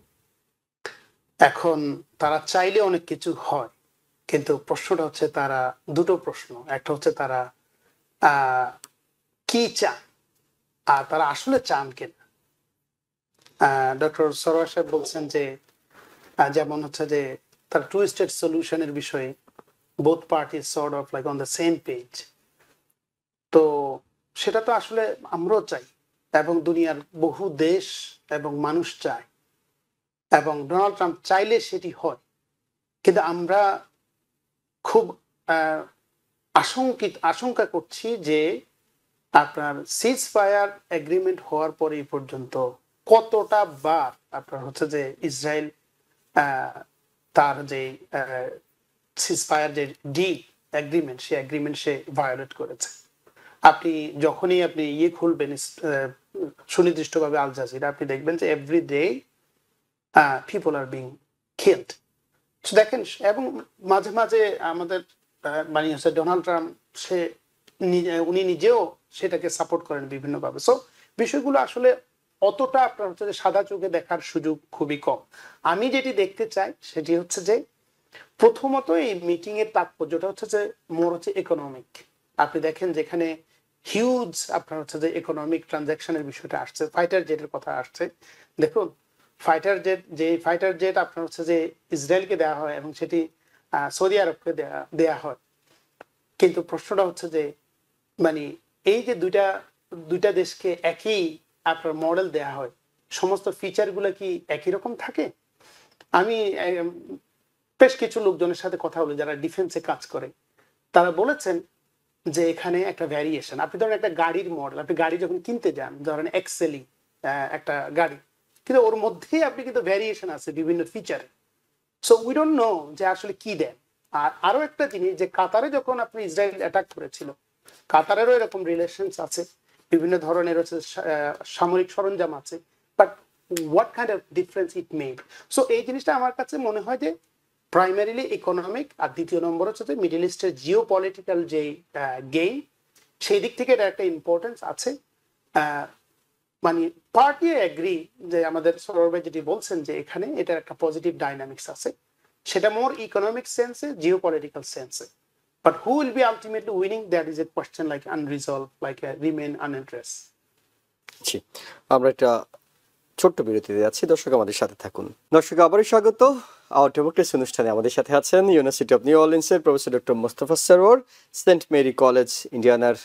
এখন তারা চাইলে অনেক কিছু হয়, কিন্তু প্রশ্নটা হচ্ছে তারা দুটো প্রশ্ন। একটা হচ্ছে তারা কি চান, আর তারা আসলে চান কিনা। ডক্টর সরোয়ার সাহেব বলছেন যে যেমন হচ্ছে যে তার টু স্টেট সলিউশনের বিষয়ে both parties sort of like on the same page। তো সেটা তো আসলে আমরাও চাই, এবং দুনিয়ার বহু দেশ এবং মানুষ চায়, এবং ডোনাল্ড ট্রাম্প চাইলে সেটি হয়। কিন্তু আমরা খুব আশঙ্কা করছি যে আপনার সিজ ফায়ার এগ্রিমেন্ট হওয়ার পরে এই পর্যন্ত কতটা বার আপনার হচ্ছে যে ইসরায়েল তার যে সিজফায়ার যে এগ্রিমেন্ট, সেই এগ্রিমেন্ট সে ভায়োলেট করেছে। আপনি যখনই আপনি খুলবেন সুনির্দিষ্টভাবে আল জাজিরা, আপনি দেখবেন যে every day people are being killed. দেখেন, এবং মাঝে মাঝে আমাদের মানে হচ্ছে ডোনাল্ড ট্রাম্প উনি নিজেও সেটাকে সাপোর্ট করেন বিভিন্নভাবে। সো বিষয়গুলো আসলে অতটা আপনার হচ্ছে যে সাদা চোখে দেখার সুযোগ খুবই কম। আমি যেটি দেখতে চাই সেটি হচ্ছে যে প্রথমত এই মিটিং এর তাৎপর্যটা হচ্ছে যে মোর হচ্ছে ইকোনমিক। আপনি দেখেন যেখানে হিউজ আপনার হচ্ছে যে ইকোনমিক ট্রানজাকশনের বিষয়টা আসছে, ফাইটার জেটের কথা আসছে। দেখুন, ফাইটার জেট আপনার হচ্ছে যে ইসরায়েলকে দেওয়া হয় এবং সেটি সৌদি আরবকে দেয়া হয়। কিন্তু প্রশ্নটা হচ্ছে যে মানে এই যে দুইটা দেশকে একই আপনার মডেল দেয়া হয়, সমস্ত ফিচার গুলো কি একই রকম থাকে? আমি বেশ কিছু লোকজনের সাথে কথা হলো যারা ডিফেন্সে কাজ করে, তারা বলেছেন যে এখানে একটা ভ্যারিয়েশন, আপনি ধরেন একটা গাড়ির মডেল, আপনি গাড়ি যখন কিনতে যান, ধরেন এক্সেলি একটা গাড়ি, কিন্তু ওর মধ্যেই আপনি কিন্তু ভ্যারিয়েশন আছে বিভিন্ন ফিচারে। সো উই ডোন্ট নো যে আসলে কি দেন। আর আরো একটা জিনিস, যে কাতারে যখন আপনি ইসরায়েল অ্যাটাক করেছিল, কাতারেরও এরকম রিলেশনস আছে, বিভিন্ন ধরনের হচ্ছে সামরিক সরঞ্জাম আছে, but what kind of difference it made. So এই জিনিসটা আমার কাছে মনে হয় যে প্রাইমারিলি ইকোনমিক, আর দ্বিতীয় নম্বর হচ্ছে যে মিডল ইস্টের জিও পলিটিক্যাল যে গেইন, সেই দিক থেকে এটা একটা ইম্পর্টেন্স আছে। মানে পার্টি এগ্রি যে আমাদের সরোয়ার ভাই যেটি বলছেন যে এখানে এটা একটা পজিটিভ ডাইনামিক্স আছে, সেটা মোর ইকোনমিক সেন্সে, জিও পলিটিক্যাল সেন্সে। But who will be ultimately winning, that is a question like unresolved, like remain uninterest. জি, আমরা একটা ছোট্ট বিরতিতে যাচ্ছি, দর্শক আমাদের সাথে থাকুন। দর্শক আবারও স্বাগত। আওয়ার ডেমোক্রেসি অনুষ্ঠানে আমাদের সাথে আছেন ইউনিভার্সিটি অফ নিউ অরলিন্সের professor doctor Mostafa Sarowar, Saint Mary college ইন্ডিয়ানার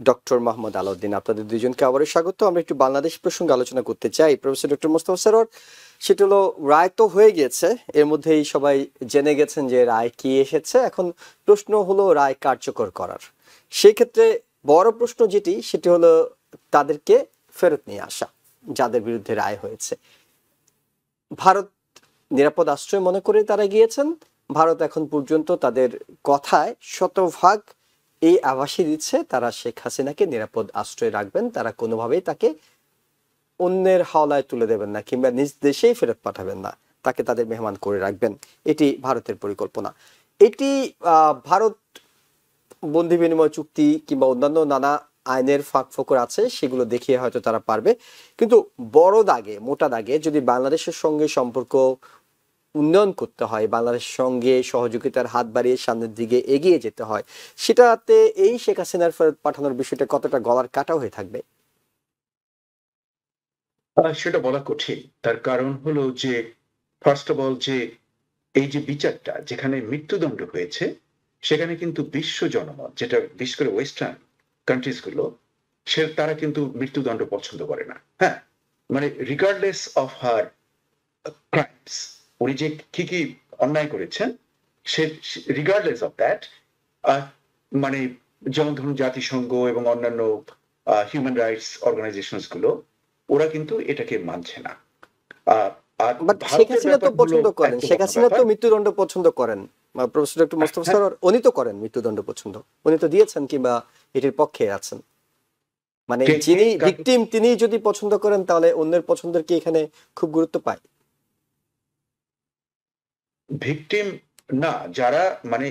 ডক্টর মোহাম্মদ আলাউদ্দিন। আপনাদের দুইজনকে আবারও স্বাগত। আমরা একটু বাংলাদেশ প্রসঙ্গে আলোচনা করতে চাই প্রফেসর ডক্টর মোস্তফা সরোয়ার। সেটা হলো, রায় তো হয়ে গিয়েছে, এর মধ্যেই সবাই জেনে গেছেন যে রায় কি এসেছে। এখন প্রশ্ন হলো রায় কার্যকর করার। সেই ক্ষেত্রে বড় প্রশ্ন যেটি, সেটি হলো তাদেরকে ফেরত নিয়ে আসা যাদের বিরুদ্ধে রায় হয়েছে। ভারত নিরাপদ আশ্রয় মনে করে তারা গিয়েছেন। ভারত এখন পর্যন্ত তাদের কথায় শতভাগ এই আভাসই দিচ্ছে তারা শেখ হাসিনাকে নিরাপদ আশ্রয় রাখবেন, তারা কোনোভাবেই তাকে অন্যের হাওলায় তুলে দেবেন না, কিংবা নিজ দেশেই ফেরত পাঠাবেন না, তাকে তাদের মেহমান করে রাখবেন। এটি ভারতের পরিকল্পনা। এটি ভারত বন্দি বিনিময় চুক্তি কিংবা অন্যান্য নানা আইনের ফাঁক ফোকর আছে, সেগুলো দেখিয়ে হয়তো তারা পারবে। কিন্তু বড় দাগে, মোটা দাগে যদি বাংলাদেশের সঙ্গে সম্পর্ক উন্নয়ন করতে হয়, বাংলাদেশের সঙ্গে সহযোগিতার হাত বাড়িয়ে সামনের দিকে এগিয়ে যেতে হয়, সেটাতে এই শেখ হাসিনার ফেরত পাঠানোর বিষয়টা কতটা গলার কাটা হয়ে থাকবে? সেটা বলা কঠিন। তার কারণ হলো যে, ফার্স্ট অফ অল, যে এই যে বিচারটা যেখানে মৃত্যুদণ্ড হয়েছে, সেখানে কিন্তু বিশ্ব জনমত, যেটা বিশেষ করে ওয়েস্টার্ন কান্ট্রিজ গুলো, তারা কিন্তু মৃত্যুদণ্ড পছন্দ করে না। হ্যাঁ, মানে রিগার্ডলেস অফ হার ক্রাইমস, উনি যে কি কি অন্যায় করেছেন, সে রিগার্ডলেস অফ দ্যাট, মানে যেমন ধরুন জাতিসংঘ এবং অন্যান্য হিউম্যান রাইটস অর্গানাইজেশনস গুলো, ওরা কিন্তু এটাকে মানছে না। আর বাট শেখ হাসিনা তো পছন্দ করেন, শেখ হাসিনা তো মৃত্যুদণ্ড পছন্দ করেন। প্রফেসর ডক্টর মোস্তফা সরোয়ার, উনি তো করেন মৃত্যুদণ্ড পছন্দ, উনি তো দিয়েছেন কিংবা এটির পক্ষে আছেন। মানে যিনি ভিকটিম, তিনি যদি পছন্দ করেন, তাহলে অন্যের পছন্দের কি এখানে খুব গুরুত্ব পায়? ভিকটিম না, যারা মানে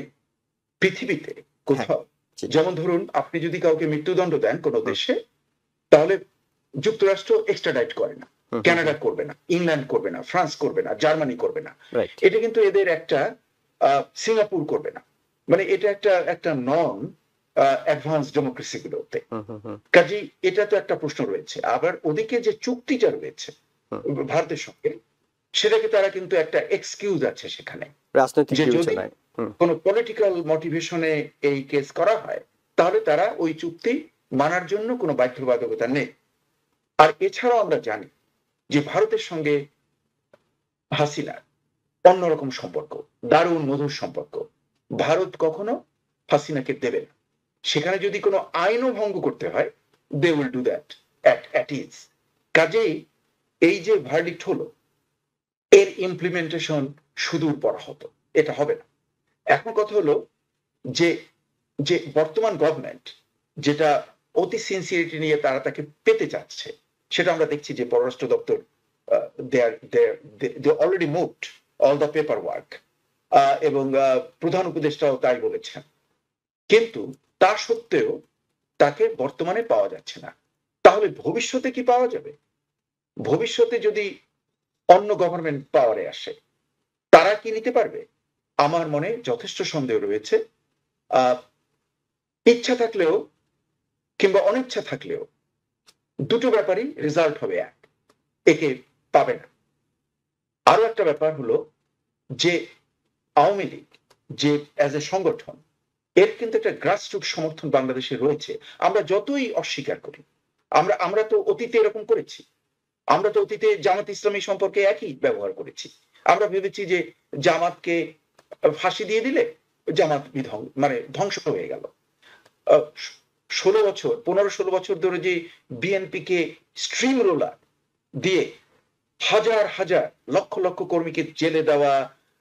পৃথিবীতে কোথাও, যেমন ধরুন আপনি যদি কাউকে মৃত্যুদণ্ড দেন কোনো দেশে, তাহলে যুক্তরাষ্ট্র এক্সট্রাডাইট করে না, কানাডা করবে না, ইংল্যান্ড করবে না, ফ্রান্স করবে না, জার্মানি করবে না। এটা কিন্তু এদের একটা, সিঙ্গাপুর করবে না। মানে এটা একটা নন অ্যাডভান্স ডেমোক্রেসি গুলোতে। কাজেই এটা তো একটা প্রশ্ন রয়েছে। আবার ওদিকে যে চুক্তিটা রয়েছে ভারতের সঙ্গে, সেটাকে তারা কিন্তু একটা এক্সকিউজ আছে সেখানে, যে যদি কোনো পলিটিক্যাল মোটিভেশনে এই কেস করা হয়, তাহলে তারা ওই চুক্তি মানার জন্য কোনো বাধ্যবাধকতা নেই। আর এছাড়াও আমরা জানি যে ভারতের সঙ্গে হাসিনার অন্যরকম সম্পর্ক, দারুণ মধুর সম্পর্ক। ভারত কখনো হাসিনাকে দেবে না। সেখানে যদি কোনো আইনও ভঙ্গ করতে হয়, they will do that at ease. কাজেই এই যে ভার্ডিক্ট হলো, এর ইমপ্লিমেন্টেশন সুদূর পরাহত, এটা হবে না। এখন কথা হলো যে যে বর্তমান গভর্নমেন্ট যেটা অতি সিনসিয়ারিটি নিয়ে তারা তাকে পেতে চাচ্ছে, সেটা আমরা দেখছি যে পররাষ্ট্র দপ্তর they already moved all the paperwork, এবং প্রধান উপদেষ্টাও তাই বলেছেন। কিন্তু তা সত্ত্বেও তাকে বর্তমানে পাওয়া যাচ্ছে না। তাহলে ভবিষ্যতে কি পাওয়া যাবে? ভবিষ্যতে যদি অন্য গভর্নমেন্ট পাওয়ারে আসে, তারা কি নিতে পারবে? আমার মনে যথেষ্ট সন্দেহ রয়েছে। ইচ্ছা থাকলেও কিংবা অনিচ্ছা থাকলেও দুটো ব্যাপারই রেজাল্ট হবে এক, একে পাবে না। আরো একটা ব্যাপার হলো যে আওয়ামী লীগ যে অ্যাজ এ সংগঠন, এর কিন্তু একটা গ্রাসরুট সমর্থন বাংলাদেশে রয়েছে। আমরা যতই অস্বীকার করি, আমরা তো অতীতে এরকম করেছি। আমরা তো অতীতে জামাত ইসলামী সম্পর্কে একই ব্যবহার করেছি। আমরা ভেবেছি যে জামাতকে ফাঁসি দিয়ে দিলে জামাত মানে ধ্বংস হয়ে গেল। 15-16 বছর ধরে যে বিএনপি কে স্ট্রিম রোলার দিয়ে হাজার হাজার লক্ষ লক্ষ কর্মীকে জেলে দেওয়া,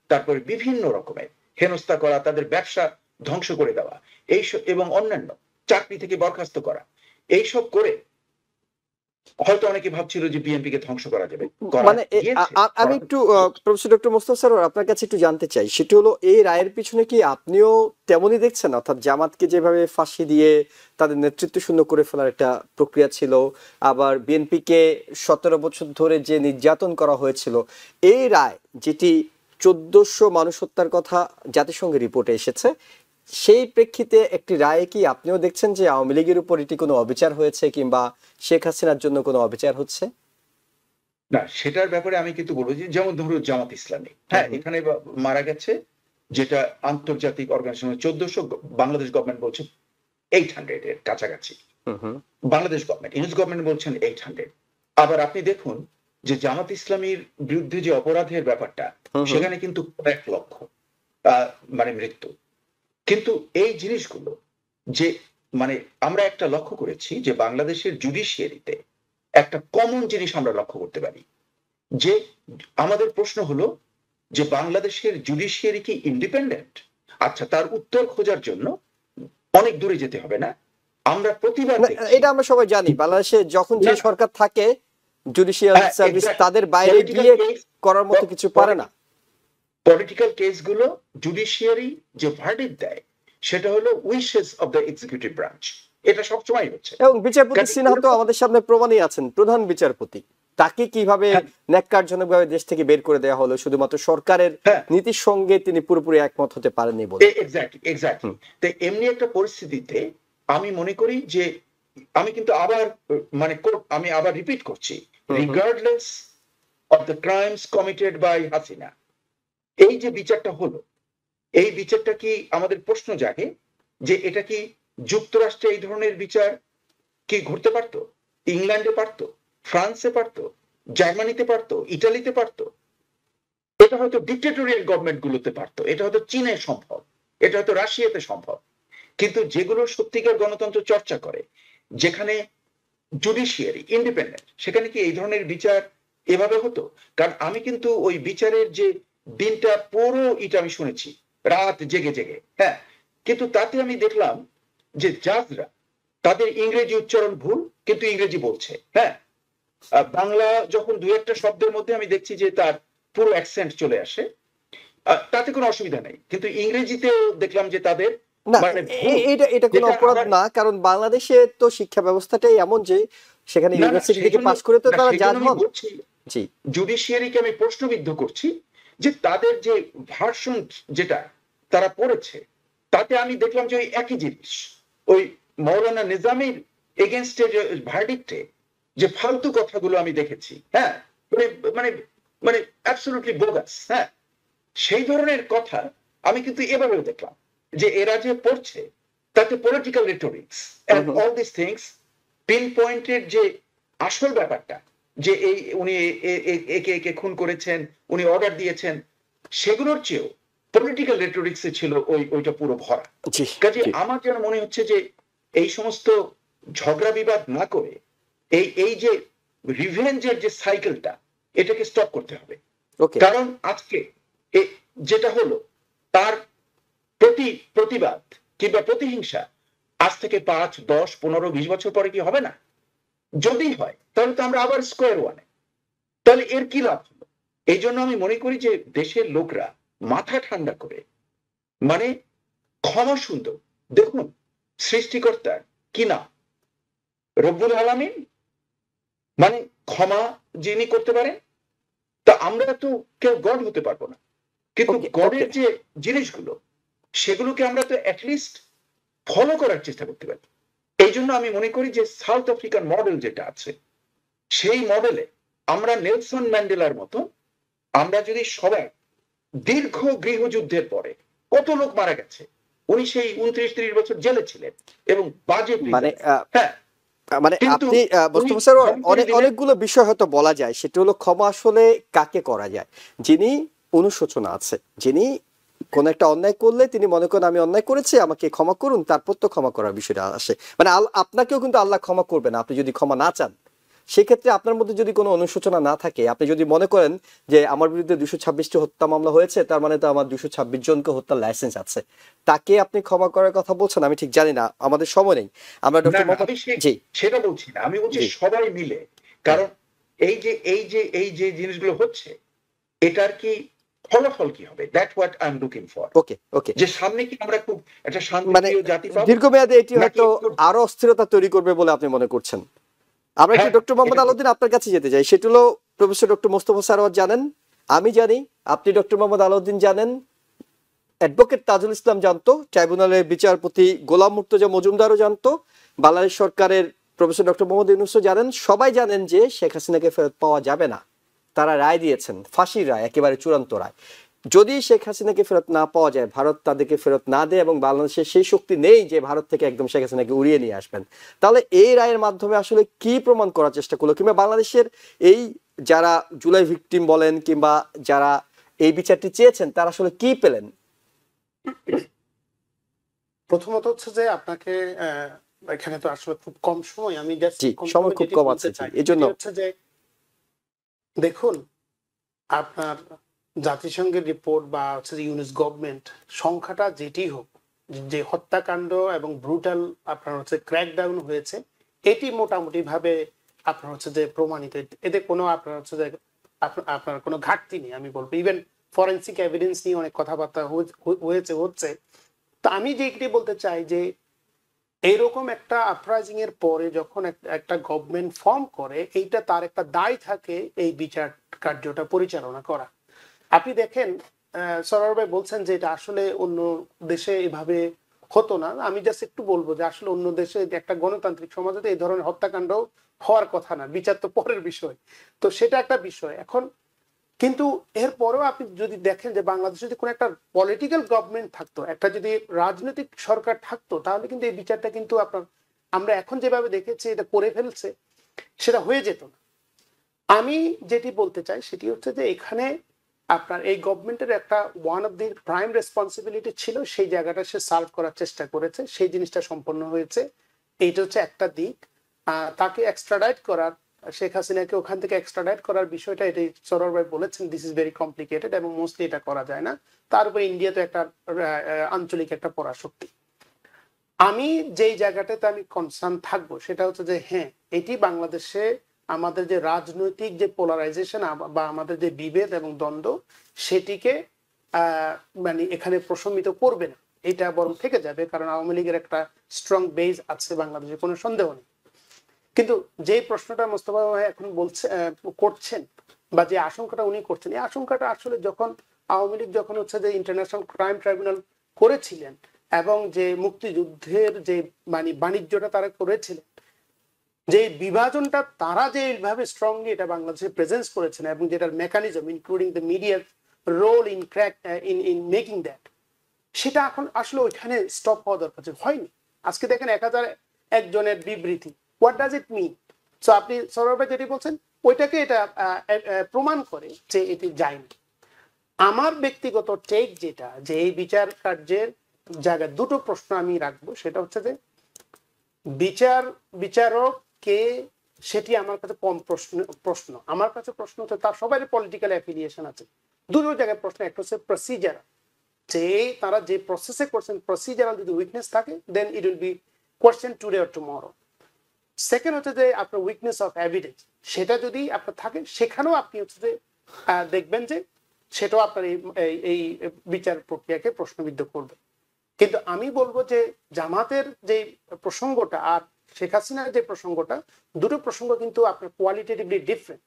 তারপরে বিভিন্ন রকমের হেনস্থা করা, তাদের ব্যবসা ধ্বংস করে দেওয়া, এইসব এবং অন্যান্য চাকরি থেকে বরখাস্ত করা, এইসব করে হয়তো অনেকে ভাবছিল যে বিএনপি কে ধ্বংস করা যাবে। মানে আমি একটু প্রফেসর ডক্টর মোস্তফা স্যার আপনার কাছে একটু জানতে চাই, সেটা হলো এই রায়ের পিছনে কি আপনিও তেমনই দেখছেন? অর্থাৎ জামাতকে যেভাবে ফাঁসি দিয়ে তাদের নেতৃত্ব শূন্য করে ফেলার একটা প্রক্রিয়া ছিল, আবার বিএনপিকে 17 বছর ধরে যে নির্যাতন করা হয়েছিল, এই রায় যেটি 1400 মানুষ হত্যার কথা জাতিসংঘের রিপোর্টে এসেছে, সেই প্রেক্ষিতে একটি রায়ে কি আপনিও দেখছেন যে আওয়ামী লীগের উপর এটি কোনো অবিচার হয়েছে কিংবা শেখ হাসিনার জন্য কোনো অবিচার হচ্ছে? না, সেটার ব্যাপারে আমি কিন্তু বলবো যে যেমন ধরুন জামাত ইসলামী, হ্যাঁ, এখানে মারা গেছে যেটা আন্তর্জাতিক অর্গানাইজেশন 1400, বাংলাদেশ গভর্নমেন্ট বলছে 800 এর কাছাকাছি। বাংলাদেশ গভর্নমেন্ট, ইউনুস গভর্নমেন্ট বলছেন 800। আবার আপনি দেখুন যে জামাত ইসলামীর বিরুদ্ধে যে অপরাধের ব্যাপারটা, সেখানে কিন্তু 1 লক্ষ মানে মৃত্যু। কিন্তু এই জিনিসগুলো যে মানে আমরা একটা লক্ষ্য করেছি যে বাংলাদেশের জুডিশিয়ারিতে একটা কমন জিনিস আমরা লক্ষ্য করতে পারি, যে আমাদের প্রশ্ন হলো যে বাংলাদেশের জুডিশিয়ারি কি ইন্ডিপেন্ডেন্ট? আচ্ছা, তার উত্তর খোঁজার জন্য অনেক দূরে যেতে হবে না। আমরা প্রতিবার এটা আমরা সবাই জানি, বাংলাদেশে যখন যে সরকার থাকে জুডিশিয়াল সার্ভিস তাদের বাইরে গিয়ে করার মতো কিছু পারে না। পলিটিক্যাল কেসগুলো জুডিশিয়ারি যে ভার্ডিক্ট দেয় সেটা হলো wishes of the executive branch, এটা সবসময় হচ্ছে। এবং বিচারপতি সিনহা তো আমাদের সামনে প্রমাণই আছেন, প্রধান বিচারপতি, তাকে কিভাবে ন্যাক্কারজনকভাবে দেশ থেকে বের করে দেওয়া হলো শুধুমাত্র সরকারের নীতির সঙ্গে তিনি পুরোপুরি একমত হতে পারেননি বলে। এক্স্যাক্টলি। তো এমনি একটা পরিস্থিতিতে আমি মনে করি যে আমি কিন্তু আবার মানে আমি আবার রিপিট করছি, regardless of the crimes committed by Hasina, এই যে বিচারটা হলো, এই বিচারটা কি আমাদের প্রশ্ন জাগে যে এটা কি যুক্তরাষ্ট্রে এই ধরনের বিচার কি ঘটতে পারতো? ইংল্যান্ডে পারতো, ফ্রান্সে পারতো, জার্মানিতে পারতো, ইটালিতে পারতো, এটা হয়তো ডিক্টেটোরিয়াল গভর্নমেন্ট গুলোতে পারতো, এটা হয়তো চীনে সম্ভব, এটা হয়তো রাশিয়াতে সম্ভব। কিন্তু যেগুলো সত্যিকার গণতন্ত্র চর্চা করে, যেখানে জুডিশিয়ারি ইন্ডিপেন্ডেন্ট, সেখানে কি এই ধরনের বিচার এভাবে হতো? কারণ আমি কিন্তু ওই বিচারের যে দিনটা পুরো এটা আমি শুনেছি রাত জেগে জেগে, হ্যাঁ, কিন্তু তাতে আমি দেখলাম যে জাজরা তাদের ইংরেজি উচ্চারণ ভুল, কিন্তু ইংরেজি বলছে, হ্যাঁ, বাংলা যখন দু একটা শব্দের মধ্যে আমি দেখছি যে তার পুরো অ্যাকসেন্ট চলে আসে, তাতে কোনো অসুবিধা নেই, কিন্তু ইংরেজিতেও দেখলাম যে তাদের এটা কোনো অপরাধ না, কারণ বাংলাদেশে তো শিক্ষা ব্যবস্থাটাই এমন যে সেখানে ইউনিভার্সিটি থেকে পাস করে তো তারা জাজ হন। জি, জুডিশিয়ারিকে আমি প্রশ্নবিদ্ধ করছি যে তাদের যে ভার্সন যেটা তারা পড়েছে, তাতে আমি দেখলাম যে ওই একই জিনিস, ওই মৌলানা নিজামীর এগেনস্টে যে ভার্ডিক্টে যে ফালতু কথাগুলো আমি দেখেছি, হ্যাঁ, মানে মানে অ্যাবসলিউটলি বোগাস, হ্যাঁ, সেই ধরনের কথা আমি কিন্তু এভাবেও দেখলাম যে এরা যে পড়ছে তাতে political rhetorics and all this things pinpointed যে আসল ব্যাপারটা, যে এই উনি একে একে খুন করেছেন, উনি অর্ডার দিয়েছেন, সেগুলোর চেয়েও পলিটিক্যাল রেটোরিক্স এ ছিল ওইটা পুরো ভরা। কাজে আমার যেন মনে হচ্ছে যে এই সমস্ত ঝগড়া বিবাদ না করে এই যে রিভেঞ্জের যে সাইকেলটা, এটাকে স্টপ করতে হবে। কারণ আজকে যেটা হলো তার প্রতিবাদ কিংবা প্রতিহিংসা আজ থেকে 5, 10, 15, 20 বছর পরে কি হবে না? যদি হয় তাহলে তো আমরা আবার স্কোয়ার ওয়ানে, তাহলে এর কি লাভ হলো? এই জন্য আমি মনে করি যে দেশের লোকরা মাথা ঠান্ডা করে মানে ক্ষমা সুন্দর, দেখুন সৃষ্টিকর্তার কি নাম, রব্বুল আলামিন, মানে ক্ষমা যিনি করতে পারেন, তা আমরা তো কেউ গড হতে পারবো না, কিন্তু গডের যে জিনিসগুলো সেগুলোকে আমরা তো অ্যাটলিস্ট ফলো করার চেষ্টা করতে পারি। এই জন্য আমি মনে করি যে সাউথ আফ্রিকান মডেল যেটা আছে, সেই মডেলে আমরা নেলসন ম্যান্ডেলার মতো আমরা যদি সবাই দীর্ঘ গৃহযুদ্ধের পরে কত লোক মারা গেছে, উনি সেই 29-30 বছর জেলে ছিলেন এবং বাজে মানে আপনি মোস্তফা স্যার অনেকগুলো বিষয় হয়তো বলা যায়, সেটা হলো ক্ষমা আসলে কাকে করা যায়, যিনি অনুশোচনা আছে, যিনি কোন একটা অন্যায় করলে তিনি মনে করেন আমি অন্যায় করেছি, আমাকে ক্ষমা করুন, তারপর তো ক্ষমা করার বিষয়টা আসে। মানে আপনাকেও কিন্তু আল্লাহ ক্ষমা করবে না আপনি যদি ক্ষমা না চান। সেক্ষেত্রে আপনার মধ্যে যদি কোনো অনুশোচনা না থাকে, আপনি যদি মনে করেন যে আমার বিরুদ্ধে 226টি হত্যা মামলা হয়েছে, তার মানে তো আমার 226 জনকে হত্যার লাইসেন্স আছে, তাকে আপনি ক্ষমা করার কথা বলছেন, আমি ঠিক জানি না, আমাদের সময় নেই। আমরা না ডক্টর না, মোহাম্মদ, আমি জি সেটা বলছি না, আমি বলছি জি সবাই মিলে। কারণ এই যে জিনিসগুলো হচ্ছে, এটার কি ফলাফল কি হবে, that what I am looking for. Okay okay, যে সামনে কি আমরা খুব একটা মানে শান্তিপ্রিয় জাতি পাবো, দীর্ঘমেয়াদে এটি নাকি হয়তো আরো অস্থিরতা তৈরি করবে বলে আপনি মনে করছেন? আমরা একটু হ্যাঁ ডক্টর মোহাম্মদ এটা আলাউদ্দিন আপনার কাছে যেতে চাই। সেটা হলো প্রফেসর ডক্টর মোস্তফা সারওয়ার জানেন, আমি জানি, আপনি ডক্টর মোহাম্মদ আলাউদ্দিন জানেন, অ্যাডভোকেট তাজুল ইসলাম জানতো, ট্রাইব্যুনালের বিচারপতি গোলাম মুর্তজা মজুমদারও জানতো, বাংলাদেশ সরকারের প্রফেসর ডক্টর মোহাম্মদ ইউনূসও জানেন, সবাই জানেন যে শেখ হাসিনাকে ফেরত পাওয়া যাবে না। তারা রায় দিয়েছেন, ফাঁসির রায়, একেবারে চূড়ান্ত রায়। যদি শেখ হাসিনাকে ফেরত না পাওয়া যায়, ভারত তাদেরকে ফেরত না দেয়, এবং বাংলাদেশের সেই শক্তি নেই যে ভারত থেকে একদম শেখ হাসিনাকে উড়িয়ে নিয়ে আসবেন, তাহলে এই রায়ের মাধ্যমে আসলে কি প্রমাণ করার চেষ্টা করলো, কিংবা বাংলাদেশের এই যারা জুলাই ভিকটিম বলেন কিংবা যারা এই বিচারটি চেয়েছেন তারা আসলে কি পেলেন? প্রথমত হচ্ছে যে আপনাকে এখানে তো আসলে খুব কম সময়, আমি জাস্ট জি, সময় খুব কম আছে, এই জন্য হচ্ছে যে দেখুন, আপনার জাতিসংঘের রিপোর্ট বা হচ্ছে ইউনিস গভর্নমেন্ট সংখ্যাটা যেটি হোক, যে হত্যাকাণ্ড এবং ব্রুটাল আপনার হচ্ছে ক্র্যাকডাউন হয়েছে, এটি মোটামুটি ভাবে আপনার হচ্ছে যে প্রমাণিত। এতে কোনো আপনার হচ্ছে যে আপনার কোনো ঘাটতি নেই আমি বলবো। ইভেন ফরেন্সিক এভিডেন্স নিয়ে অনেক কথাবার্তা হচ্ছে। তো আমি যেটি বলতে চাই যে এইরকম একটা আপরাইজিং এর পরে যখন একটা গভর্নমেন্ট ফর্ম করে, এইটা তার একটা দায় থাকে এই বিচার কার্যটা পরিচালনা করা। আপনি দেখেন সরোয়ার ভাই বলছেন যে এটা আসলে অন্য দেশে এভাবে হতো না। আমি জাস্ট একটু বলবো যে আসলে অন্য দেশে একটা গণতান্ত্রিক সমাজে এই ধরনের হত্যাকাণ্ড হওয়ার কথা না, বিচার তো পরের বিষয়। তো সেটা একটা বিষয়। এখন কিন্তু এরপরেও আপনি যদি দেখেন যে বাংলাদেশে যদি কোনো একটা পলিটিক্যাল গভর্নমেন্ট থাকতো, একটা যদি রাজনৈতিক সরকার থাকতো, তাহলে কিন্তু এই বিচারটা কিন্তু আপনার আমরা এখন যেভাবে দেখেছি এটা করে ফেলছে, সেটা হয়ে যেত না। আমি যেটি বলতে চাই সেটি হচ্ছে যে এখানে আপনার এই গভর্নমেন্টের একটা one of the prime responsibility ছিল, সেই জায়গাটা সে সার্ভ করার চেষ্টা করেছে, সেই জিনিসটা সম্পন্ন হয়েছে। এইটা হচ্ছে একটা দিক। তাকে এক্সট্রাডাইট করার, শেখ হাসিনাকে ওখান থেকে এক্সট্রাডাইট করার বিষয়টা, এটাই সরোয়ার ভাই বলেছেন, দিস ইজ ভেরি কমপ্লিকেটেড এবং মোস্টলি এটা করা যায় না। তার উপরে ইন্ডিয়া তো একটা আঞ্চলিক একটা পরাশক্তি। আমি যেই জায়গাটাতে আমি কনসার্ন থাকবো সেটা হচ্ছে যে হ্যাঁ, এটি বাংলাদেশে আমাদের যে রাজনৈতিক যে পোলারাইজেশন বা আমাদের যে বিভেদ এবং দ্বন্দ্ব, সেটিকে মানে এখানে প্রশমিত করবে না, এটা বরং থেকে যাবে। কারণ আওয়ামী লীগের একটা স্ট্রং বেজ আছে বাংলাদেশে, কোনো সন্দেহ নেই। কিন্তু যে প্রশ্নটা মোস্তফা ভাই এখন করছেন, বা যে আশঙ্কাটা উনি করছেন, এই আশঙ্কাটা আসলে যখন আওয়ামী লীগ যখন হচ্ছে যে ইন্টারন্যাশনাল ক্রাইম ট্রাইব্যুনাল করেছিলেন এবং যে মুক্তিযুদ্ধের যে মানে বাণিজ্যটা তারা করেছিলেন, যে বিভাজনটা তারা যে এইভাবে স্ট্রংলি এটা বাংলাদেশে প্রেজেন্স করেছেন, এবং যেটার মেকানিজম ইনক্লুডিং দ্য মিডিয়ার role in crack in making that, সেটা এখন আসলে ওইখানে স্টপ হওয়া দরকার হয়নি। আজকে দেখেন 1001 জনের বিবৃতি, what does it mean? So আপনি সৌরভ ভাই যেটি বলছেন ওইটাকে এটা প্রমাণ করে যে এটি যায়নি। আমার ব্যক্তিগত টেক যেটা, যে এই বিচার কার্যের জায়গায় দুটো প্রশ্ন আমি রাখবো, সেটা হচ্ছে যে বিচারক কে, সেটি আমার কাছে কম প্রশ্ন। আমার কাছে প্রশ্ন হচ্ছে তার সবারই পলিটিক্যাল অ্যাফিলিয়েশন আছে। দুটো জায়গায় প্রশ্ন, একটা হচ্ছে প্রসিজার, যে তারা যে প্রসেসে করছেন প্রসিজারাল যদি উইকনেস থাকে, then it will be question today or tomorrow. Second হচ্ছে যে আপনার উইকনেস অফ এভিডেন্স, সেটা যদি আপনার থাকে, সেখানেও আপনি হচ্ছে যে দেখবেন যে সেটাও আপনার এই বিচার প্রক্রিয়াকে প্রশ্নবিদ্ধ করবে। কিন্তু আমি বলবো যে জামাতের যে প্রসঙ্গটা আর শেখ হাসিনার যে প্রসঙ্গটা, দুটো প্রসঙ্গ কিন্তু আপনার কোয়ালিটেটিভলি ডিফারেন্ট।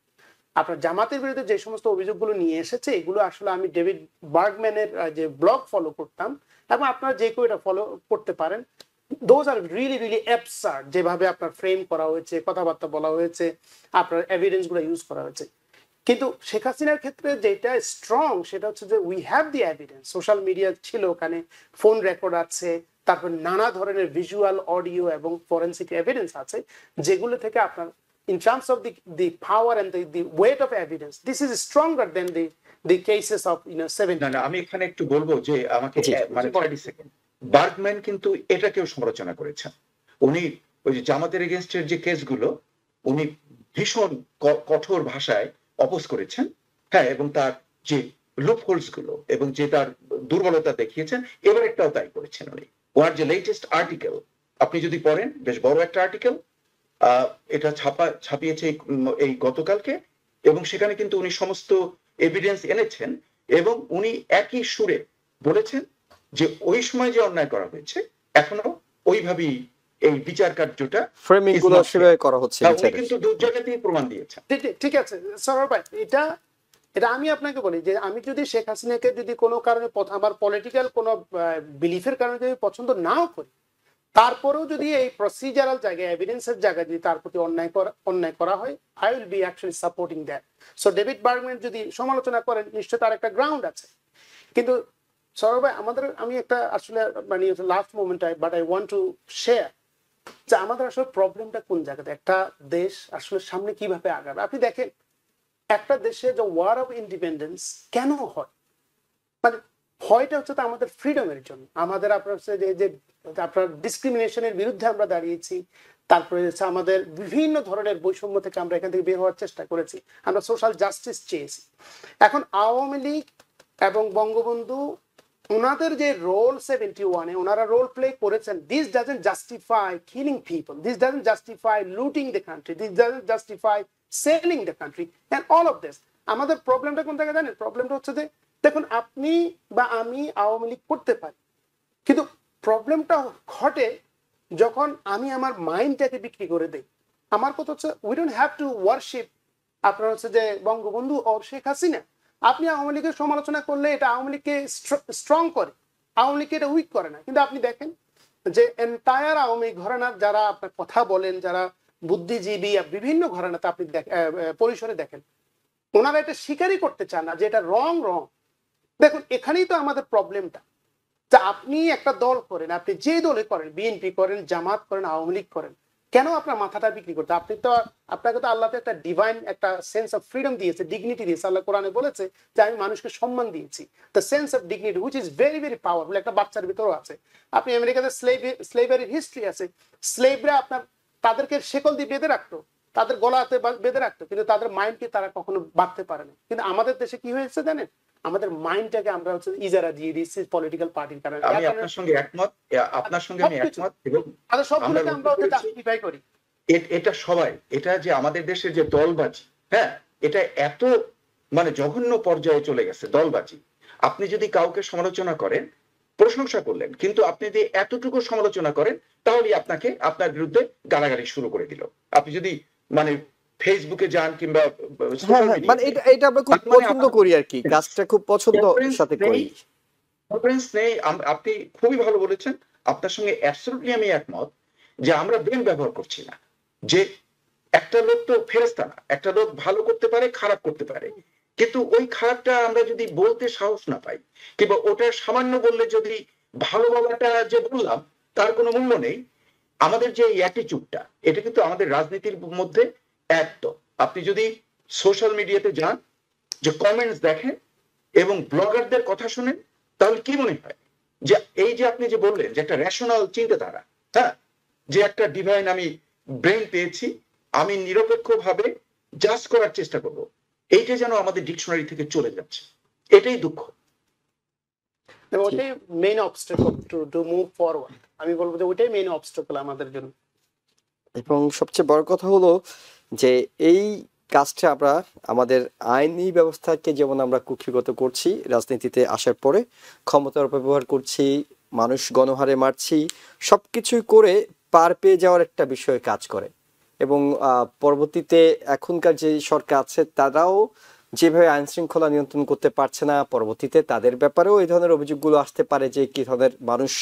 আপনার জামাতের বিরুদ্ধে যে সমস্ত অভিযোগগুলো নিয়ে এসেছে, এগুলো আসলে আমি ডেভিড বার্গম্যানের যে ব্লগ ফলো করতাম, এবং আপনারা যে কেউ এটা ফলো করতে পারেন, those are really really absurd, যেভাবে আপনার ফ্রেম করা হয়েছে, কথাবার্তা বলা হয়েছে, আপনার এভিডেন্স গুলো ইউজ করা হয়েছে। কিন্তু শেখ হাসিনার ক্ষেত্রে যেটা স্ট্রং, সেটা হচ্ছে যে we have the evidence, social media ছিল, ওখানে ফোন রেকর্ড আছে, তারপর নানা ধরনের ভিজুয়াল, অডিও এবং ফরেন্সিক এভিডেন্স আছে, যেগুলো থেকে আপনার in terms of the power and the weight of evidence, this is stronger than the cases of 70. না না, আমি এখানে একটু বলবো যে আমাকে জি। মানে 30 সেকেন্ড। বার্গম্যান কিন্তু এটাকেও সমালোচনা করেছেন। উনি ওই যে জামাতের এগেনস্টের যে কেসগুলো উনি ভীষণ কঠোর ভাষায় অপোজ করেছেন, হ্যাঁ, এবং তার যে লুপ হোলস গুলো এবং যে তার দুর্বলতা দেখিয়েছেন, এবার একটাও তাই করেছেন উনি। ওনার যে লেটেস্ট আর্টিকেল আপনি যদি পড়েন, বেশ বড় একটা আর্টিকেল, এটা ছাপিয়েছে এই গতকালকে, এবং সেখানে কিন্তু উনি সমস্ত এভিডেন্স এনেছেন এবং উনি একই সুরে বলেছেন যে ওই সময় যে অন্যায় করা হয়েছে এখনো ওইভাবেই এই বিচার কার্যটা ফ্রেমিং গুলো সেভাবে করা হচ্ছে উনি বিচারের। কিন্তু দু জায়গাতেই প্রমাণ দিয়েছেন। ঠিক আছে সরোয়ার ভাই, এটা আমি আপনাকে বলি যে আমি যদি শেখ হাসিনাকে যদি কোনো কারণে আমার পলিটিক্যাল কোনো বিলিফের কারণে যদি পছন্দ নাও করি, তারপরেও যদি এই প্রসিজারাল জায়গায় এভিডেন্সের জায়গায় যদি তার প্রতি অন্যায় করা হয়, I will be actually supporting that. So David Bergman যদি সমালোচনা করেন, নিশ্চয়ই তার একটা গ্রাউন্ড আছে। কিন্তু সরোয়ার ভাই, আমি একটা আসলে মানে last moment but I want to share যে আমাদের আসলে প্রবলেমটা কোন জায়গাতে, একটা দেশ আসলে সামনে কিভাবে আগাবে। আপনি দেখেন একটা দেশে যে ওয়ার অফ ইন্ডিপেন্ডেন্স কেন হয়, মানে হয়টা হচ্ছে তো আমাদের ফ্রিডমের জন্য, আমাদের আপনার যে আপনার ডিসক্রিমিনেশনের বিরুদ্ধে আমরা দাঁড়িয়েছি, তারপরে হচ্ছে আমাদের বিভিন্ন ধরনের বৈষম্য থেকে আমরা এখান থেকে বের হওয়ার চেষ্টা করেছি, আমরা সোশ্যাল জাস্টিস চেয়েছি। এখন আওয়ামী লীগ এবং বঙ্গবন্ধু ওনাদের যে রোল 71-এ ওনারা রোল প্লে করেছেন, this doesn't justify killing people, this doesn't justify looting the country, this doesn't justify selling the country and all of this. আমাদের প্রবলেমটা কোন জায়গায় জানেন? প্রবলেমটা হচ্ছে যে দেখুন, আপনি বা আমি আওয়ামী লীগ করতে পারি, কিন্তু প্রবলেমটা ঘটে যখন আমি আমার মাইন্ডটাকে বিক্রি করে দেই। আমার কথা হচ্ছে we don't have to warship আপনার হচ্ছে যে বঙ্গবন্ধু ও শেখ হাসিনা। আপনি আওয়ামী লীগের সমালোচনা করলে এটা আওয়ামী লীগকে স্ট্রং করে, আওয়ামী লীগকে এটা উইক করে না। কিন্তু আপনি দেখেন যে এন্টায়ার আওয়ামী ঘরানার যারা আপনার কথা বলেন, যারা বুদ্ধিজীবী বিভিন্ন ঘরানাতে আপনি পরিসরে দেখেন, ওনারা এটা স্বীকারই করতে চান না যে এটা রং। দেখুন এখানেই তো আমাদের প্রবলেমটা, যে আপনি একটা দল করেন, আপনি যে দলে করেন, বিএনপি করেন, জামাত করেন, আওয়ামী লীগ করেন, কেন আপনার মাথাটা বিক্রি করতে? আপনাকে তো আল্লাহ একটা ডিভাইন একটা সেন্স অফ ফ্রিডম দিয়েছে, ডিগনিটি দিয়েছে। আল্লাহ কোরআনে বলেছে যে আমি মানুষকে সম্মান দিয়েছি, the sense of dignity which is very very powerful. একটা বাচ্চার ভিতরেও আছে। আপনি আমেরিকাতে স্লেভারির হিস্ট্রি আছে, স্লেভরা আপনার তাদেরকে শেকল দিয়ে বেঁধে রাখতো, তাদের গলাতে বেঁধে রাখতো, কিন্তু তাদের মাইন্ডকে তারা কখনো বাঁধতে পারে না। কিন্তু আমাদের দেশে কি হয়েছে জানেন? আমাদের মাইন্ডটাকে আমরা হচ্ছে ইজারা দিয়ে দিচ্ছি পলিটিক্যাল পার্টির কারণে। আমি আপনার সঙ্গে একমত, আপনার সঙ্গে আমি একমত, এবং তাদের সবগুলোকে আমরা জাস্টিফাই করি। এটা সবাই, এটা যে আমাদের দেশের যে দলবাজি, হ্যাঁ, এটা এত মানে জঘন্য পর্যায়ে চলে গেছে দলবাজি। আপনি যদি কাউকে সমালোচনা করেন, প্রশংসা করলেন, কিন্তু আপনি যদি এতটুকু সমালোচনা করেন, তাহলে আপনাকে আপনার বিরুদ্ধে গালাগালি শুরু করে দিল। আপনি যদি মানে ফেসবুকে যান কিংবা মানে এটা আমরা খুব পছন্দ করি আর কি, কাজটা খুব পছন্দ সাথে করি। আপনি খুবই ভালো বলেছেন, আপনার সঙ্গে অ্যাবসলিউটলি আমি একমত যে আমরা ব্রেন ব্যবহার করছি না। যে একটা লোক তো ফেরেশতা না, একটা লোক ভালো করতে পারে, খারাপ করতে পারে, কিন্তু ওই খারাপটা আমরা যদি বলতে সাহস না পাই, কিংবা ওটা সামান্য বললে যদি ভালো বলাটা যে বললাম তার কোনো মূল্য নেই, আমাদের যে অ্যাটিটিউডটা, এটা কিন্তু আমাদের রাজনীতির মধ্যে একদম। আপনি যদি সোশ্যাল মিডিয়াতে যান, যে কমেন্টস দেখেন এবং ব্লগারদের কথা শুনেন, তাহলে কি মনে হয় যে এই যে আপনি যে বললেন যে একটা রেশনাল চিন্তাধারা, হ্যাঁ, যে একটা ডিভাইন আমি ব্রেন পেয়েছি, আমি নিরপেক্ষভাবে জাজ করার চেষ্টা করব, এইটা যেন আমাদের ডিকশনারি থেকে চলে যাচ্ছে, এটাই দুঃখ। ওইটাই main obstacle to move forward. আমি বলবো যে ওইটাই মেইন অবস্টাকল আমাদের জন্য। এবং সবচেয়ে বড় কথা হলো যে এই কাজটা আমরা আমাদের আইনি ব্যবস্থাকে যেমন আমরা কুক্ষিগত করছি, রাজনীতিতে আসার পরে ক্ষমতার অপব্যবহার করছি, মানুষ গণহারে মারছি, সবকিছুই করে পার পেয়ে যাওয়ার একটা বিষয় কাজ করে। এবং পরবর্তীতে এখনকার যে সরকার আছে তারাও যেভাবে আইন শৃঙ্খলা নিয়ন্ত্রণ করতে পারছে না, পরবর্তীতে তাদের ব্যাপারেও এই ধরনের অভিযোগগুলো আসতে পারে যে কি ধরনের মানুষ,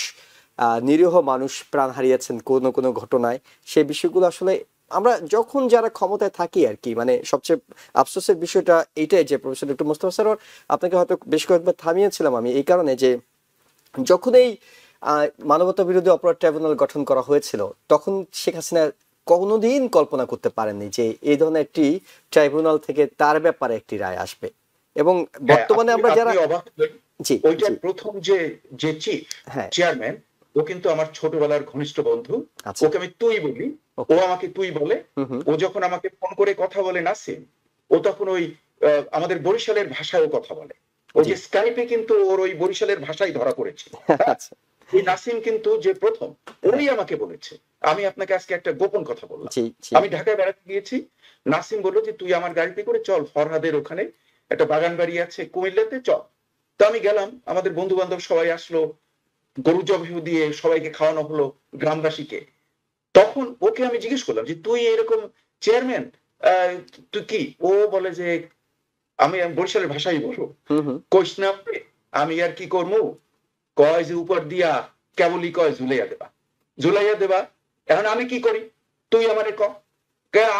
নিরীহ মানুষ প্রাণ হারিয়েছেন কোনো কোনো ঘটনায়। সেই বিষয়গুলো আসলে আমরা যখন যারা ক্ষমতায় থাকি আর কি, মানে সবচেয়ে আফসোসের বিষয়টা এইটাই যে প্রফেসর ডক্টর মোস্তফা সরোয়ার, আপনাকে হয়তো বেশ কয়েকবার থামিয়েছিলাম আমি এই কারণে যে যখন এই মানবতা বিরোধী অপরাধ ট্রাইব্যুনাল গঠন করা হয়েছিল, তখন শেখ হাসিনা কোনোদিন কল্পনা করতে পারেননি যে এই ধরনের একটি ট্রাইব্যুনাল থেকে তার ব্যাপারে একটি রায় আসবে। এবং বর্তমানে আমরা যারা জি ওইটার প্রথম যে চিফ চেয়ারম্যান ও কিন্তু আমার ছোটবেলার ঘনিষ্ঠ বন্ধু, ওকে আমি তুই বলি, ও আমাকে তুই বলে। ও যখন আমাকে ফোন করে কথা বলে নাসিম, ও তখন ওই আমাদের বরিশালের ভাষায় কথা বলে। ও যে স্কাইপে কিন্তু ওর ওই বরিশালের ভাষায় ধরা পড়েছে। এই নাসিম কিন্তু যে প্রথম, ওই আমাকে বলেছে। আমি আপনাকে আজকে একটা গোপন কথা বললাম, আমি ঢাকায় বেড়াতে গিয়েছি, নাসিম বললো যে তুই আমার গাড়িতে করে চল, ফরহাদের ওখানে একটা বাগান বাড়ি আছে কুমিল্লাতে, চল। তো আমি গেলাম, আমাদের বন্ধু বান্ধব সবাই আসলো, গরু জবাই দিয়ে সবাইকে খাওয়ানো হলো, গ্রামবাসীকে। তখন ওকে আমি জিজ্ঞেস করলাম যে তুই এরকম চেয়ারম্যান, তুই কি? ও বলে যে আমি বরিশালের ভাষাই বলবো, কইস না আমি আর কি করবো, কয় যে উপর দিয়া কেবলই কয় ঝুলাইয়া দেবা। এখন আমি কি করি, তুই আমারে ক,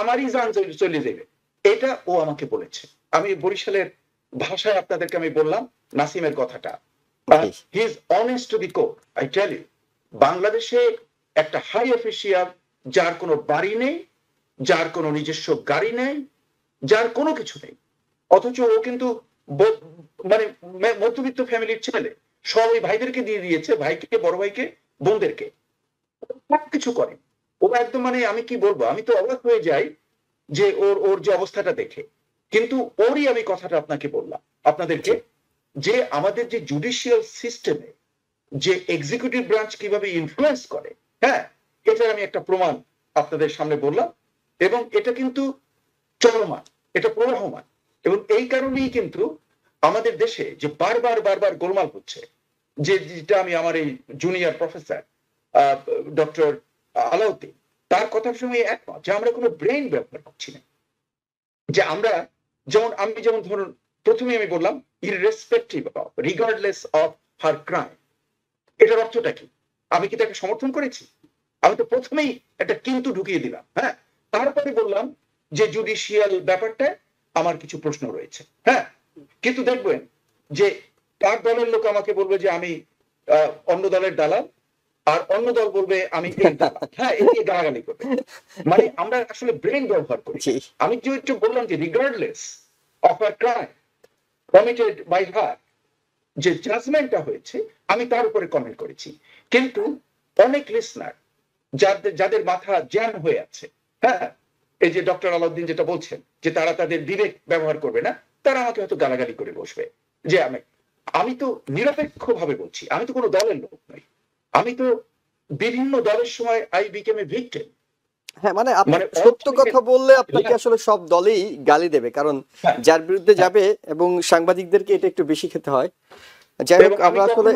আমারই জান চলে যাবে। এটা ও আমাকে বলেছে। আমি বরিশালের ভাষায় আপনাদেরকে আমি বললাম নাসিমের কথাটা। He is honest to the core. I tell you, বাংলাদেশে একটা হাই অফিসিয়াল যার কোনো বাড়ি নেই, যার কোনো নিজস্ব গাড়ি নেই, যার কোনো কিছু নেই, অথচ ও কিন্তু মানে মধ্যবিত্ত ফ্যামিলির ছেলে, সব ওই ভাইদেরকে দিয়ে দিয়েছে, ভাইকে, বড় ভাইকে, বোনদেরকে, সব কিছু করে। ও একদম মানে আমি কি বলবো, আমি তো অবাক হয়ে যাই যে ওর যে অবস্থাটা দেখে। কিন্তু ওরই আমি কথাটা আপনাকে বললাম, আপনাদেরকে, যে আমাদের যে জুডিশিয়াল সিস্টেমে যে এক্সিকিউটিভ ব্রাঞ্চ কিভাবে ইনফ্লুয়েন্স করে, হ্যাঁ, এটার আমি একটা প্রমাণ আপনাদের সামনে বললাম। এবং এটা কিন্তু চলমান, এটা প্রবাহমান। এবং এই কারণেই কিন্তু আমাদের দেশে যে বারবার গোলমাল হচ্ছে, যেটা আমি আমার এই জুনিয়র প্রফেসর ডক্টর আলাউদ্দিন তার কথার সঙ্গে একমত, যে আমরা কোনো ব্রেন ব্যবহার করছি না। যে আমরা যেমন ধরুন, প্রথমে আমি বললাম irrespective of, regardless of her crime, এটার অর্থটা কি? আমি কি তাকে সমর্থন করেছি? আমি তো প্রথমেই একটা কিন্তু ঢুকিয়ে দিলাম। হ্যাঁ, তারপরে বললাম যে জুডিশিয়াল ব্যাপারটা আমার কিছু প্রশ্ন রয়েছে। হ্যাঁ, কিন্তু দেখবেন যে তার দলের লোক আমাকে বলবে যে আমি অন্য দলের দালাল, আর অন্য দল বলবে আমি এই দালাল। হ্যাঁ, এই গালাগালি করবে। মানে আমরা আসলে ব্রেন ব্যবহার করি। আমি যেটা বললাম যে regardless of her crime committed by her, যে জাজমেন্টটা হয়েছে, আমি তার উপরে কমেন্ট করেছি। কিন্তু অনেক লিসনার যাদের মাথা জ্যাম হয়ে আছে, হ্যাঁ, এই যে ডক্টর আলাউদ্দিন যেটা বলছেন যে তারা তাদের বিবেক ব্যবহার করবে না, তারা আমাকে হয়তো গালাগালি করে বসবে। যে আমি তো নিরপেক্ষ ভাবে বলছি, আমি তো কোনো দলের লোক নই, আমি তো বিভিন্ন দলের সময় আই বিকেম এ ভিকটিম। হ্যাঁ, মানে আপনি সত্য কথা বললে আপনাকে আসলে সব দলই গালি দেবে, কারণ যার বিরুদ্ধে যাবে, এবং সাংবাদিকদেরকে এটা একটু বেশি খেতে হয়। যাই হোক, আমরা আসলে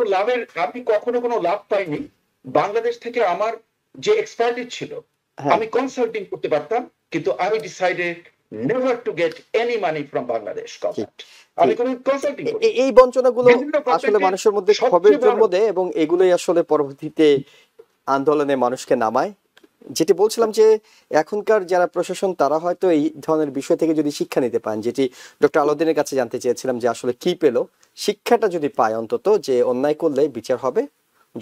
আমি কখনো কোনো লাভ পাইনি। বাংলাদেশ থেকে আমার যে এক্সপার্টিজ ছিল, আমি কনসাল্টিং করতে পারতাম, কিন্তু আমি decided never to get any money from Bangladesh government. আমি কোনো কনসাল্টিং করি। এই বঞ্চনাগুলো আসলে মানুষের মধ্যে ক্ষোভের জন্ম দেয়, এবং এগুলোই আসলে পরবর্তীতে আন্দোলনে মানুষকে নামায়। যেটি বলছিলাম যে এখনকার যারা প্রশাসন, তারা হয়তো এই ধরনের বিষয় থেকে যদি শিক্ষা নিতে পান, যেটি ডক্টর আলাউদ্দিনের কাছে জানতে চেয়েছিলাম, যে আসলে কি পেল, শিক্ষাটা যদি পায় অন্তত, যে অন্যায় করলে বিচার হবে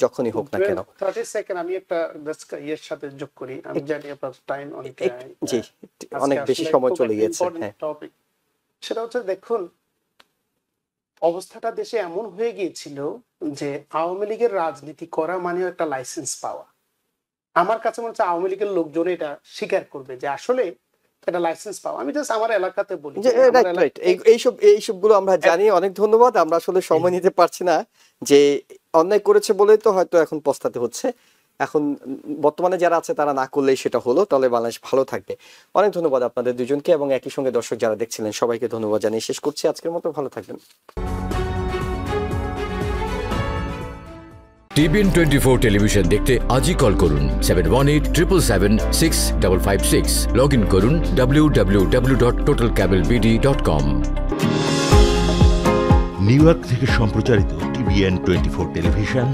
যখনই হোক না কেন। 30 সেকেন্ড আমি একটা এর সাথে যোগ করি। আমি জানি আপনার টাইম অনেক, জি, অনেক বেশি সময় চলে গিয়েছে। হ্যাঁ, টপিক সেটা হচ্ছে, দেখুন, অবস্থাটা দেশে এমন হয়ে গিয়েছিল যে আওয়ামী লীগের রাজনীতি করা মানে একটা লাইসেন্স পাওয়া। আমার কাছে মনে হচ্ছে আওয়ামী লীগের লোকজন এটা স্বীকার করবে যে আসলে এটা লাইসেন্স পাওয়া। আমি জাস্ট আমার এলাকাতে বলি, এইসব গুলো আমরা জানি। অনেক ধন্যবাদ। আমরা আসলে সময় নিতে পারছি না, যে অন্যায় করেছে বলেই তো হয়তো এখন পস্তাতে হচ্ছে। এখন বর্তমানে যারা আছে তারা না করলেই সেটা হলো, তাহলে বাংলাদেশ ভালো থাকবে। অনেক ধন্যবাদ আপনাদের দুজনকে, এবং একই সঙ্গে দর্শক যারা দেখছিলেন সবাইকে ধন্যবাদ জানিয়ে শেষ করছি আজকের মতো। ভালো থাকবেন। টিবিএন 24 টেলিভিশন দেখতে আজই কল করুন 7187776556। লগ ইন করুন www.totalcablebd.com। নিউ ইয়র্ক থেকে সম্প্রচারিত টিবিএন 24 টেলিভিশন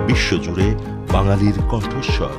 বিশ্বজুড়ে বাঙালির কণ্ঠস্বর।